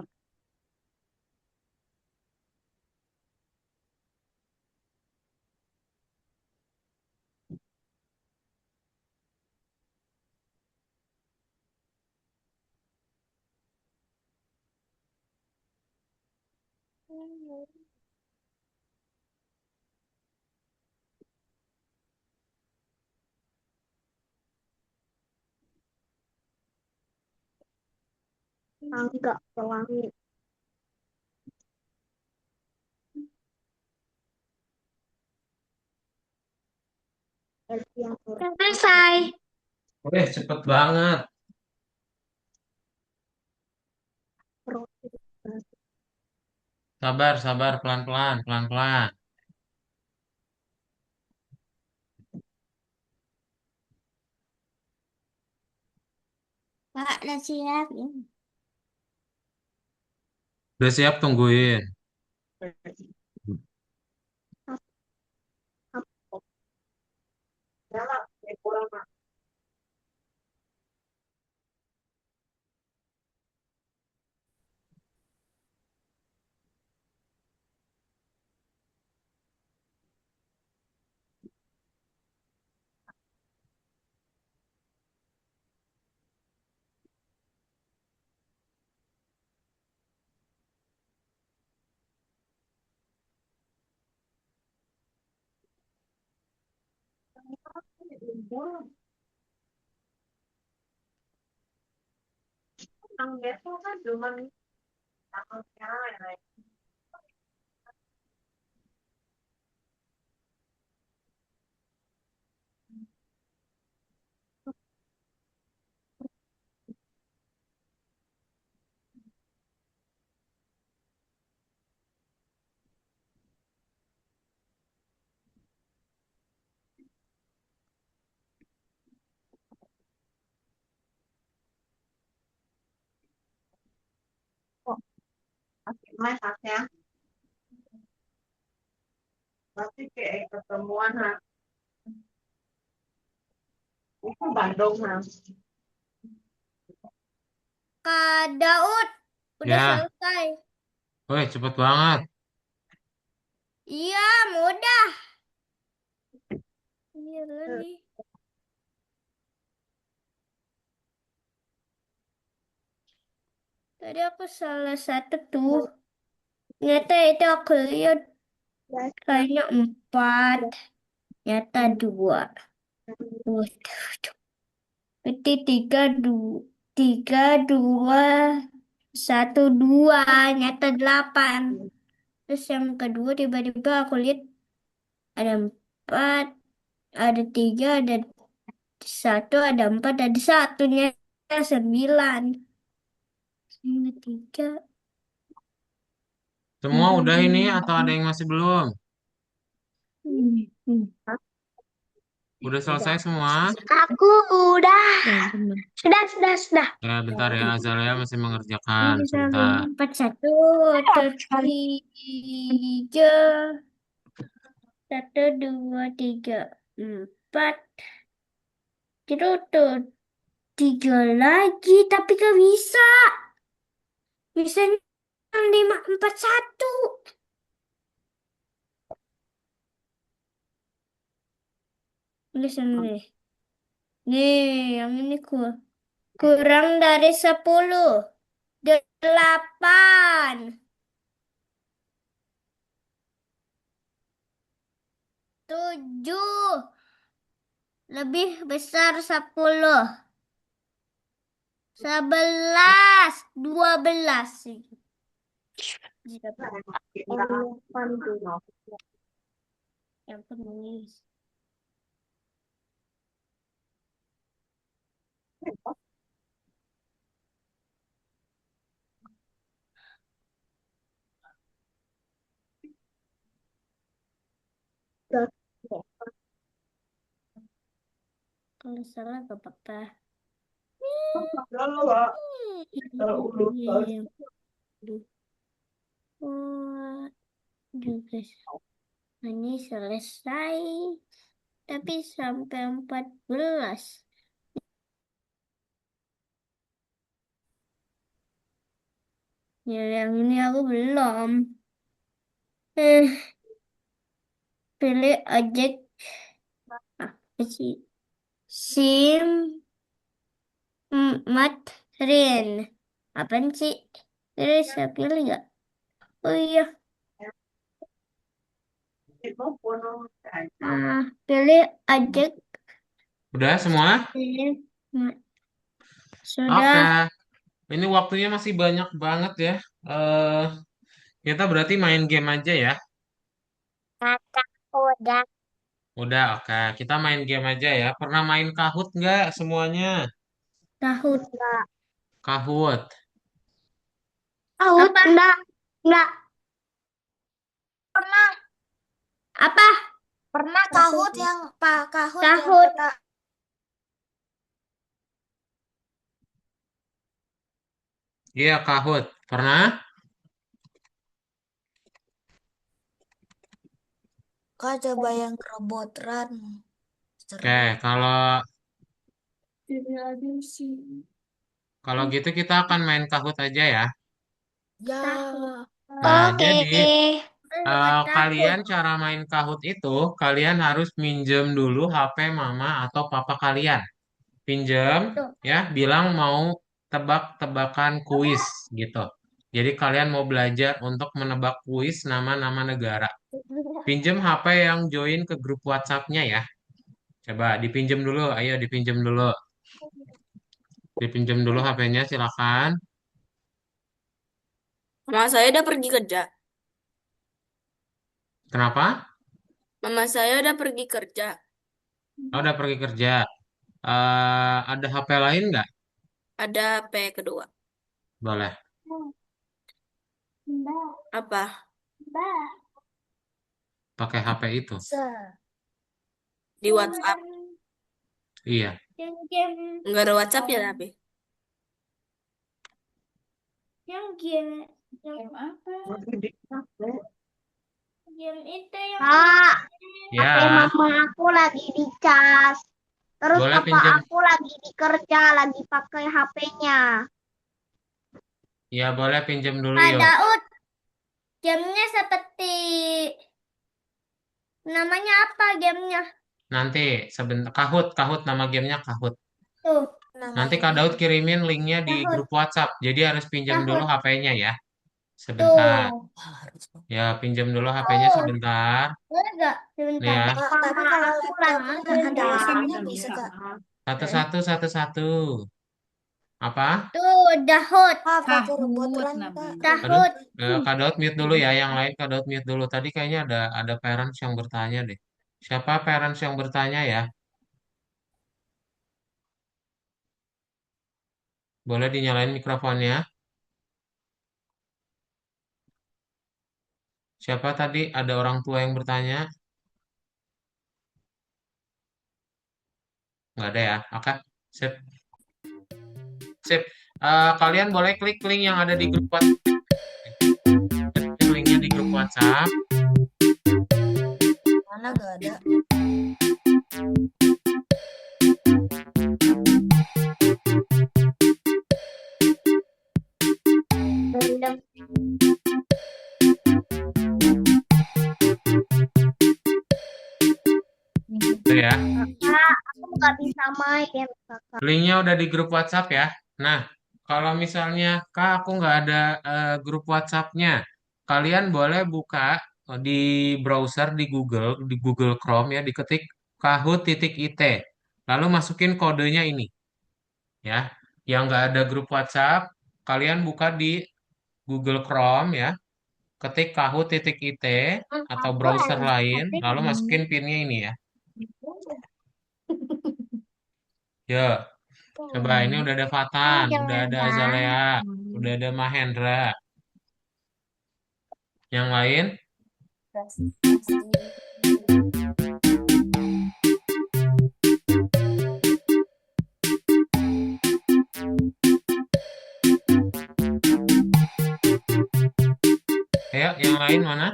Tangga pelangi. Elevator. Selesai. Cepet banget. Proses. Sabar, sabar, pelan-pelan, pelan-pelan. Pak, udah siap. Udah siap, tungguin. Kok mas ya? Berarti kayak ketemuan itu Bandung Kak Daud, udah Ya, selesai. cepet banget. Iya, mudah. Iya, lagi. Tadi aku salah satu tuh. Ternyata itu aku lihat kayaknya 4. Ternyata 2. Berarti 3, 2, 1, 2. Nyata 8. Terus yang kedua tiba-tiba aku lihat ada 4, ada 3, ada 1, ada 4, ada 1. Nyata 9. Sama 3. Semua udah ini atau ada yang masih belum? Udah selesai semua? Aku udah. Sudah. Ya, bentar ya, Azalea masih mengerjakan. Ini sama Sebentar. 4, 1, 3. 1, 2, 3, 4. Terus tuh 3 lagi, tapi gak bisa. Bisanya 5, 4, 1. Tulisan nih. Nih, yang ini kurang dari 10. 8. 7. Lebih besar 10. 11. 12. Yang penulis. Kalau salah gak apa-apa. Wah, juga ini selesai. Tapi sampai 14. Ya, yang ini aku belum. Pilih objek apa sih? Sim matrin. Apaan sih? Terus saya pilih nggak? Oh iya. Pilih objek Udah semua? sim. Oke. Sudah. Ini waktunya masih banyak banget ya. eh Kita berarti main game aja ya. Kakak udah. Udah, oke. Kita main game aja ya. Pernah main Kahoot nggak semuanya? Tahun. Kahoot. Out, Apa? enggak. Pernah, Apa? pernah Kahoot yang Kahoot. kita Iya, Kahoot. Pernah? Kak coba yang robot run. Seru. Oke, kalau gitu kita akan main Kahoot aja ya. Ya, Nah, Oke. jadi Takut. kalian cara main Kahoot itu kalian harus minjem dulu HP mama atau papa kalian. Pinjem ya, bilang mau tebak-tebakan kuis gitu. Jadi kalian mau belajar untuk menebak kuis nama-nama negara. Pinjem HP yang join ke grup WhatsApp-nya ya. Coba dipinjem dulu, ayo dipinjem dulu. Dipinjem dulu HP-nya silakan. Mama saya udah pergi kerja. Kenapa? Mama saya udah pergi kerja. Oh, udah pergi kerja. Ada HP lain nggak? Ada HP kedua. Boleh. Apa? Pakai HP itu. Di WhatsApp. Iya. Nggak ada WhatsApp ya tapi. Yang game apa? Game itu yang Kak, Ya. HP mama aku lagi dicas. Terus Boleh papa pinjam. aku lagi dikerja, lagi pakai HP-nya. Ya, boleh pinjam dulu Pak yuk. Daud. Gamenya seperti namanya apa gamenya? Nanti sebentar. Kahoot nama gamenya Kahoot. Tuh. Nanti Kak Daud kirimin linknya di Kahoot. grup WhatsApp. Jadi harus pinjam dulu Kahoot. HP-nya ya. Sebentar. Tuh. Ya, pinjam dulu HP-nya sebentar. Boleh nggak? Nih Sebentar. ya. Kak, tapi kalau Aku lagi laptopnya ada kerja. mesinnya bisa Kak. Satu-satu. Apa? Tuh, Dahut. Kak, pakai robot run Kak. Aduh, Dahut. Kak Daud mute dulu ya. Yang lain Kak Daud mute dulu. Tadi kayaknya ada parents yang bertanya deh. Siapa parents yang bertanya ya? Boleh dinyalain mikrofonnya. Siapa tadi? Ada orang tua yang bertanya? Nggak ada ya? Oke, sip. Sip. Kalian boleh klik link yang ada di grup WhatsApp. Linknya di grup WhatsApp. Mana gak ada? Itu ya. Kak, aku nggak bisa main, kakak. Linknya udah di grup WhatsApp ya. Nah, kalau misalnya Kak aku nggak ada grup WhatsApp-nya, kalian boleh buka di browser di Google Chrome ya, diketik kahoot.it. Lalu masukin kodenya ini ya. Yang nggak ada grup WhatsApp, kalian buka di Google Chrome ya, ketik kahoot.it atau browser lain, lalu masukin PIN-nya ini ya. Yo, coba ini udah ada Fatan, udah ada Azalea, udah ada Mahendra. Yang lain? Ayo, yang lain mana?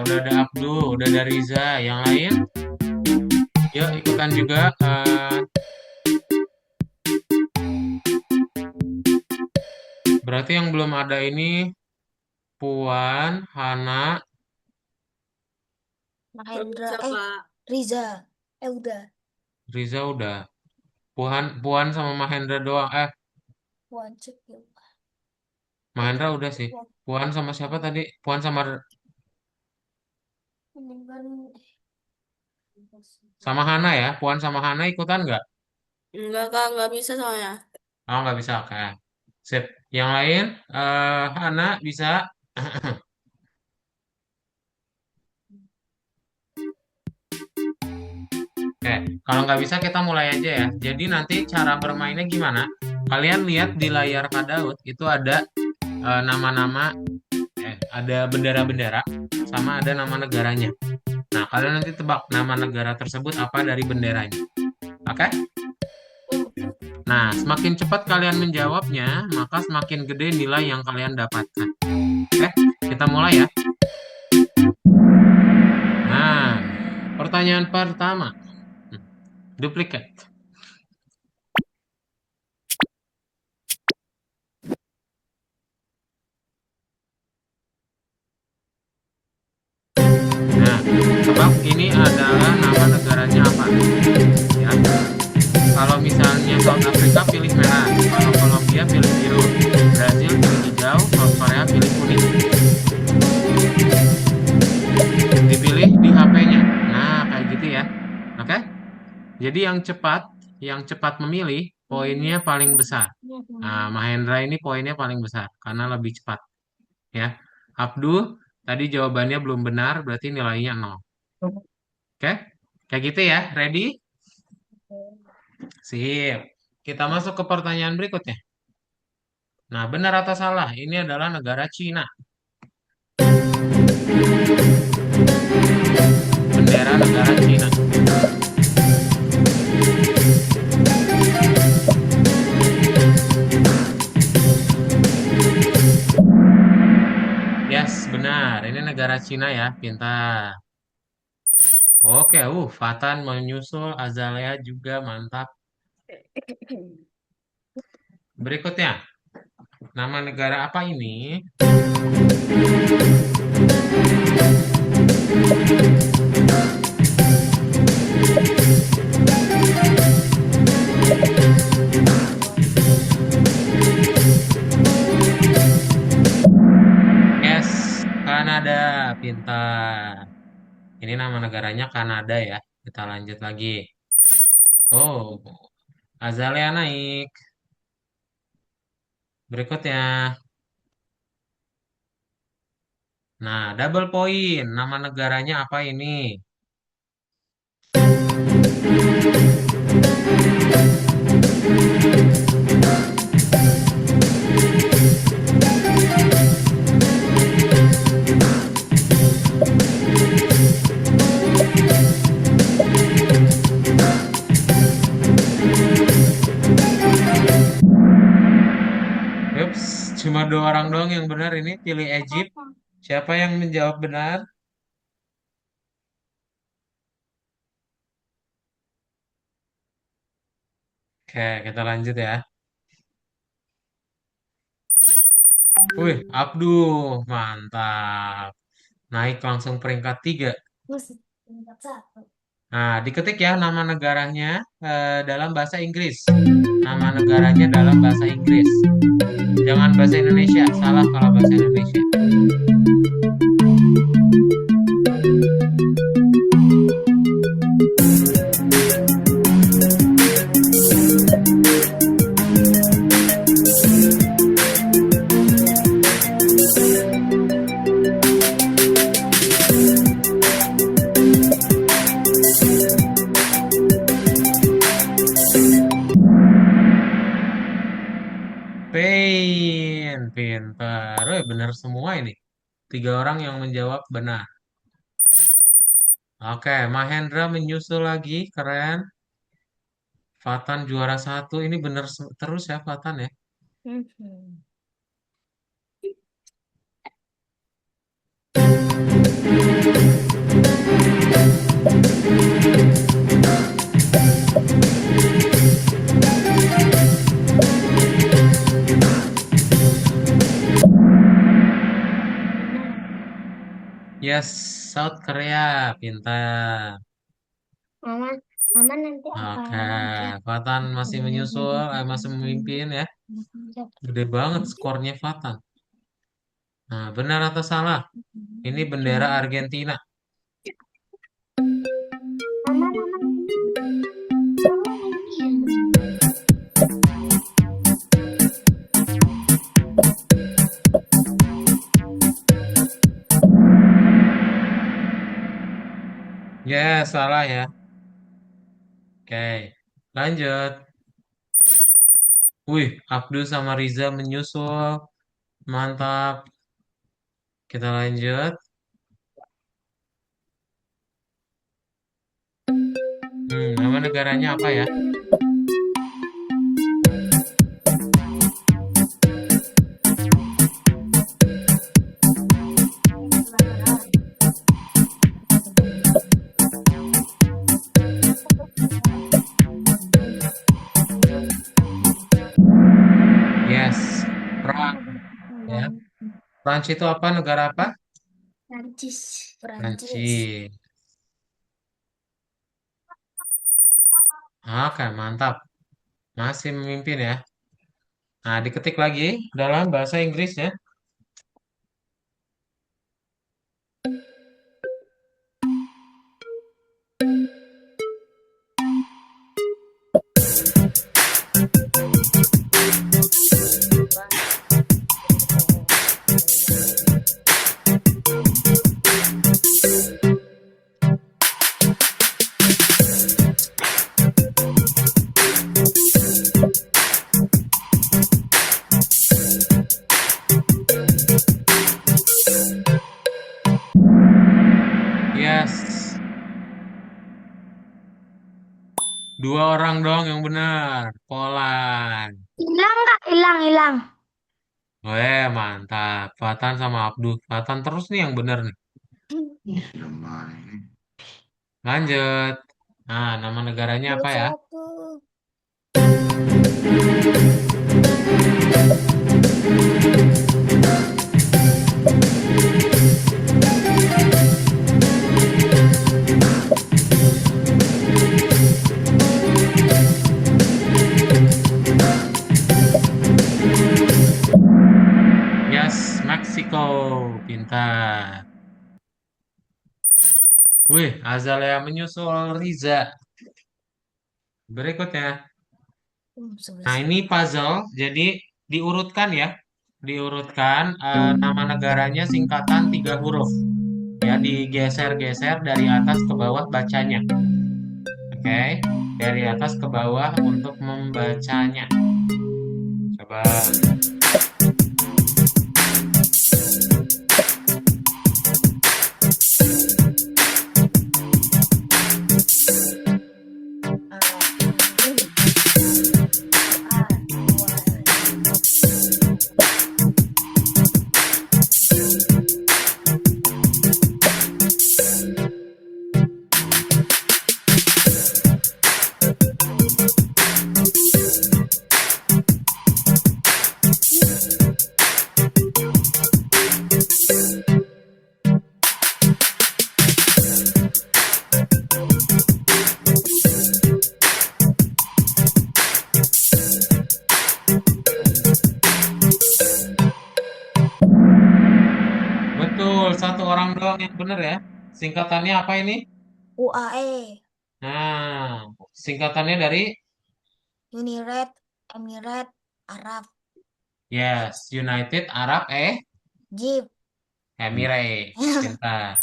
Udah ada Abdul, udah ada Riza. Yang lain, yuk ikutan juga. Berarti yang belum ada ini Puan, Hana, Mahendra, Siapa? Riza. Udah. Riza udah. Puan sama Mahendra doang. One cek ya. Mahendra udah sih. Puan sama siapa tadi? Puan sama Ini kan sama Hana ya. Puan sama Hana ikutan nggak? Enggak, Kak, nggak bisa soalnya. Oh nggak bisa. Oke. Sip. Yang lain, Hana bisa. Oke, kalau nggak bisa kita mulai aja ya. Jadi nanti cara bermainnya gimana? Kalian lihat di layar Kak Daud itu ada nama-nama, ada bendera-bendera, sama ada nama negaranya. Nah, kalian nanti tebak nama negara tersebut apa dari benderanya. Oke? Nah, semakin cepat kalian menjawabnya, maka semakin gede nilai yang kalian dapatkan. Oke, kita mulai ya. Nah, pertanyaan pertama. Duplicate. Nah, tebak ini adalah nama negaranya apa? Ya. Kalau misalnya South Africa pilih merah, kalau Kolombia pilih biru, Brazil pilih hijau, South Korea pilih kuning. Dipilih di HP-nya. Nah, kayak gitu ya. Oke? Jadi yang cepat memilih poinnya paling besar. Nah, Mahendra ini poinnya paling besar karena lebih cepat, ya. Abdul tadi jawabannya belum benar, berarti nilainya 0. Oke? Kayak gitu ya. Ready? Sip. Kita masuk ke pertanyaan berikutnya. Nah, benar atau salah? Ini adalah negara Cina. Bendera negara Cina. Yes, benar. Ini negara Cina ya, pintar. Oke, Fatan menyusul, Azalea juga mantap. Berikutnya, nama negara apa ini? Yes, Kanada, pintar. Ini nama negaranya Kanada ya. Kita lanjut lagi. Oh, Azalea naik. Berikutnya. Nah, double point. Nama negaranya apa ini? Ups, cuma 2 orang doang yang benar ini. Pilih Egypt. Siapa yang menjawab benar? Oke, kita lanjut ya. Wih, Abduh, mantap. Naik langsung peringkat 3. Nah, diketik ya nama negaranya dalam bahasa Inggris. Nama negaranya dalam bahasa Inggris. Jangan bahasa Indonesia, salah kalau bahasa Indonesia. Pain, pintar. Benar semua ini. 3 orang yang menjawab benar. Oke, Mahendra menyusul lagi, keren. Fatan juara 1, ini benar terus ya Fatan ya. Yes, South Korea, pintar. Mama, mama nanti Oke, apa? Fatan masih menyusul, masih memimpin ya. Gede banget skornya Fatan. Nah, benar atau salah? Ini bendera Argentina. Mama, mama. Ya, salah ya. Oke, lanjut. Wih, Abdul sama Riza menyusul. Mantap. Kita lanjut. Nama negaranya apa ya? Yes, France. Ya. France itu apa? Negara apa? Prancis. Prancis. Oke, mantap. Masih memimpin ya. Nah, diketik lagi dalam bahasa Inggris ya. Yes. 2 orang dong yang benar. Poland. Hilang nggak? Hilang. Weh, mantap. Fatan sama Abdul. Fatan terus nih yang benar nih. Ih, sudah main ini. Lanjut. Nah, nama negaranya apa ya? Yes, Meksiko. Pintar. Wih, Azalea menyusul Riza. Berikutnya. Nah, ini puzzle. Jadi diurutkan ya. Diurutkan nama negaranya singkatan 3 huruf. Ya, digeser-geser dari atas ke bawah bacanya. Oke, dari atas ke bawah untuk membacanya. Coba. doang yang benar ya. Singkatannya apa ini? UAE, Nah, singkatannya dari United Emirat Arab, yes, United Arab Jeep. Emirates. Pintar.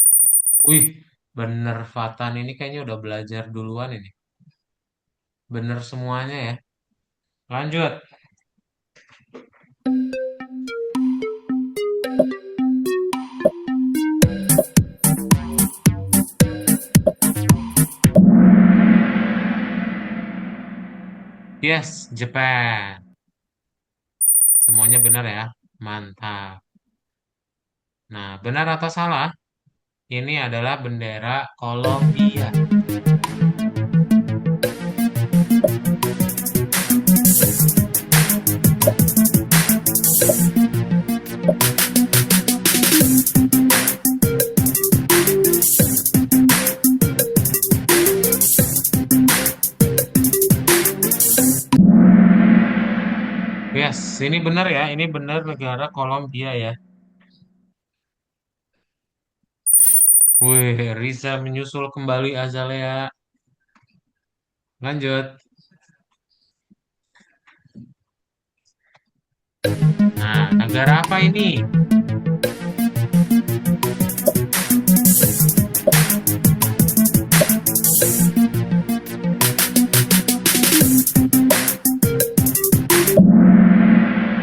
Wih, bener Fatan ini kayaknya udah belajar duluan ini. Bener semuanya ya. Lanjut. Yes, Jepang. Semuanya benar ya. Mantap. Nah, benar atau salah? Ini adalah bendera Kolombia. Yes, ini benar ya. Ini benar negara Kolombia ya. Wih, Riza menyusul kembali Azalea. Lanjut. Nah, negara apa ini?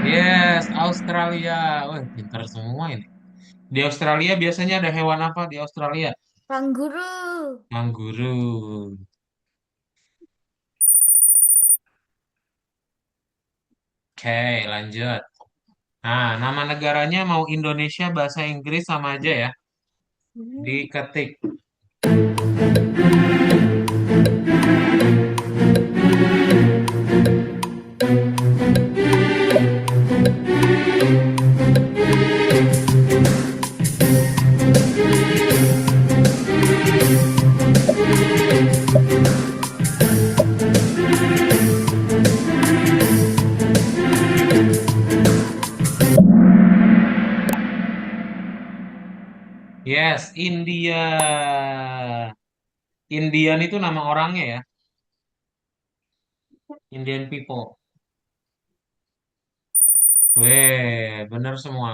Yes, Australia. Wih, pintar semua ini. Di Australia biasanya ada hewan apa di Australia? Kanguru. Kanguru. Oke, lanjut. Nah, nama negaranya mau Indonesia bahasa Inggris sama aja ya. Diketik. Yes, India. Indian itu nama orangnya ya. Indian people. Weh, bener semua.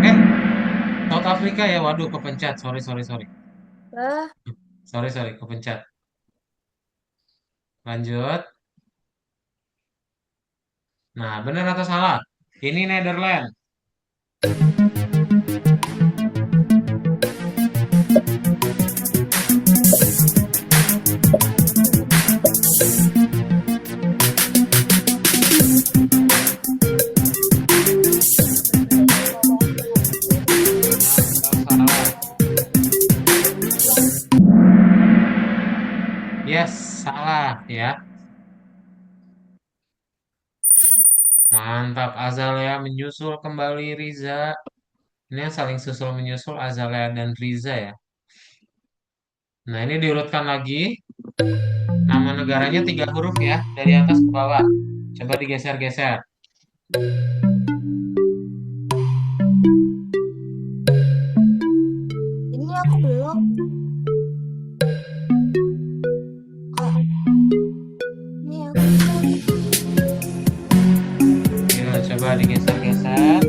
Eh, South Africa ya. Waduh, kepencet. Sorry, sorry, sorry. Eh, Sorry, sorry, kepencet. Lanjut. Nah, bener atau salah? Ini Netherlands. Salah. Yes, salah ya. Mantap, Azalea menyusul kembali Riza. Ini yang saling susul menyusul Azalea dan Riza ya. Nah, ini diurutkan lagi. Nama negaranya 3 huruf ya, dari atas ke bawah. Coba digeser-geser. ini aku belum. Ah, ini aku belum. Yuk, coba digeser-geser.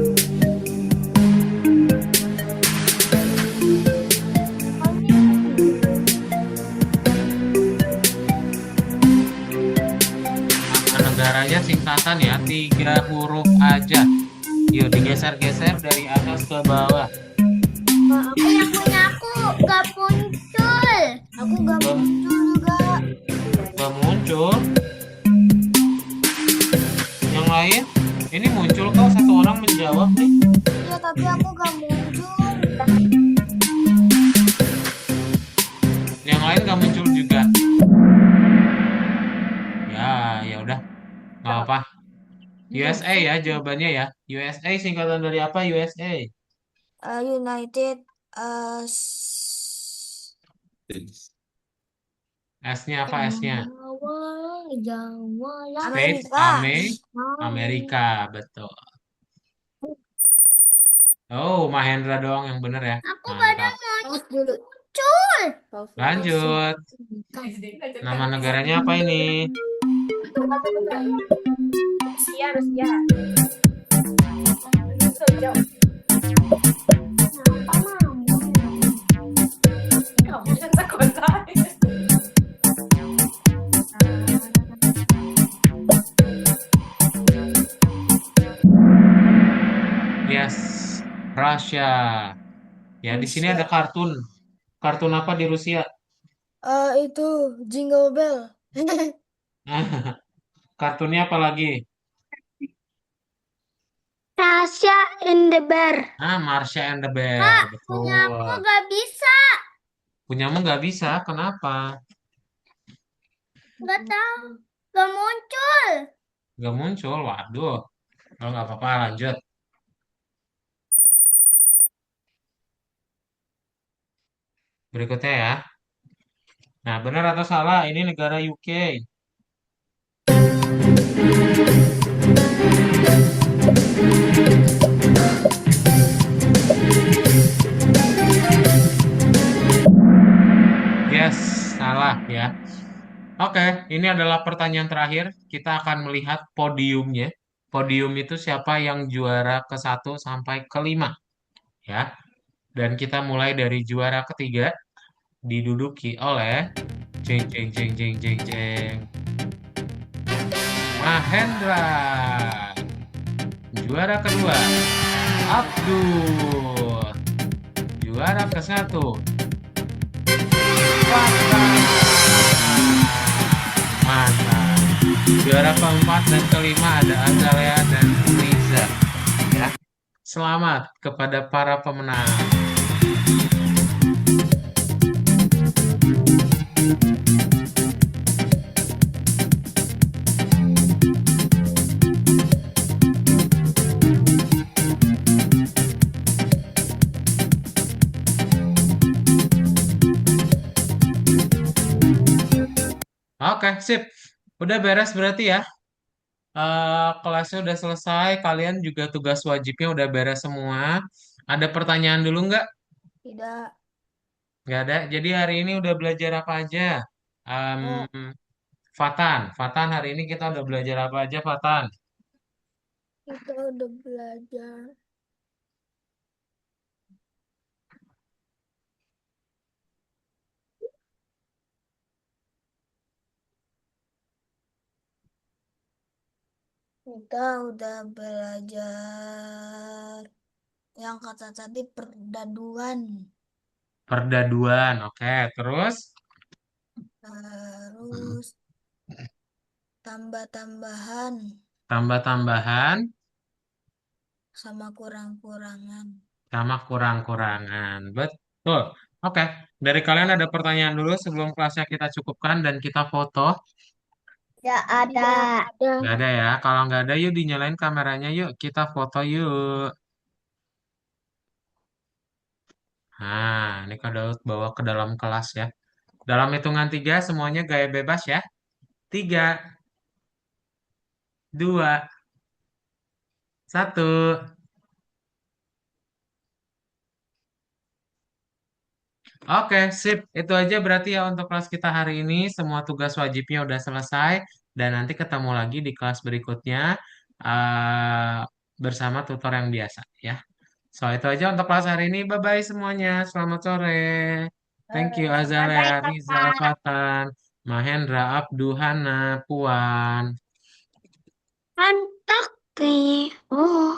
Oh, ini aku belum. Nama negaranya singkatan ya, 3 huruf aja. Yuk, digeser-geser dari atas ke bawah. Yang punya aku gak muncul. Aku gak muncul juga. Gak muncul. Yang lain, ini muncul kok satu orang menjawab nih. Iya, tapi aku gak muncul. Yang lain gak muncul juga. Ya, ya udah, nggak apa. USA ya jawabannya ya. USA singkatan dari apa? USA. United S-nya apa S-nya? Jawa, States, Amerika. Amerika, betul. Oh, Mahendra doang yang bener ya. aku Mantap. baru mau Terus dulu. muncul. Lanjut. Nama negaranya apa ini? Rusia, Rusia. Kamu kan sekolah. Yes, Russia. Ya, di sini ada kartun. Kartun apa di Rusia? Itu Jingle Bell. Kartunnya apa lagi? Tasya and the Bear. Marsha and the Bear, Kak, betul. punya aku gak bisa. Punyamu nggak bisa, kenapa? Gak tahu. Gak muncul. Nggak muncul, waduh. Kalau nggak apa-apa, lanjut. Berikutnya ya. Nah, benar atau salah? Ini negara UK. Yes, salah ya. Oke, ini adalah pertanyaan terakhir. Kita akan melihat podiumnya. Podium itu siapa yang juara ke-1 sampai ke-5 ya. Dan kita mulai dari juara ketiga diduduki oleh jeng jeng jeng jeng jeng jeng Mahendra. Juara kedua Abdul. Juara ke-1 Mantap. Juara keempat dan kelima ada Azalea dan Riza. Ya. Selamat kepada para pemenang. Oke, sip. Udah beres berarti ya. Kelasnya udah selesai. Kalian juga tugas wajibnya udah beres semua. Ada pertanyaan dulu nggak? Tidak. Nggak ada. Jadi hari ini udah belajar apa aja? Em, Oh, Fatan, hari ini kita udah belajar apa aja, Fatan? kita udah belajar. Kita udah belajar yang kata tadi perdaduan. Perdaduan, oke. Terus Terus tambah-tambahan tambah-tambahan sama kurang-kurangan. sama kurang-kurangan. Betul. Oke. Dari kalian ada pertanyaan dulu sebelum kelasnya kita cukupkan dan kita foto? Tidak ada. Nggak ada ya. Kalau nggak ada, yuk dinyalain kameranya yuk. Kita foto yuk. Nah, ini Kak Daud bawa ke dalam kelas ya. Dalam hitungan 3, semuanya gaya bebas ya. 3, 2, 1. Oke, sip. Itu aja berarti ya untuk kelas kita hari ini. Semua tugas wajibnya udah selesai. Dan nanti ketemu lagi di kelas berikutnya eh, bersama tutor yang biasa ya. So, itu aja untuk kelas hari ini. Bye-bye semuanya. Selamat sore. Thank you Azalea, Bye-bye, Riza, Kakak. Fatan, Mahendra, Abdu, Hana, Puan. Mantap nih. Oh.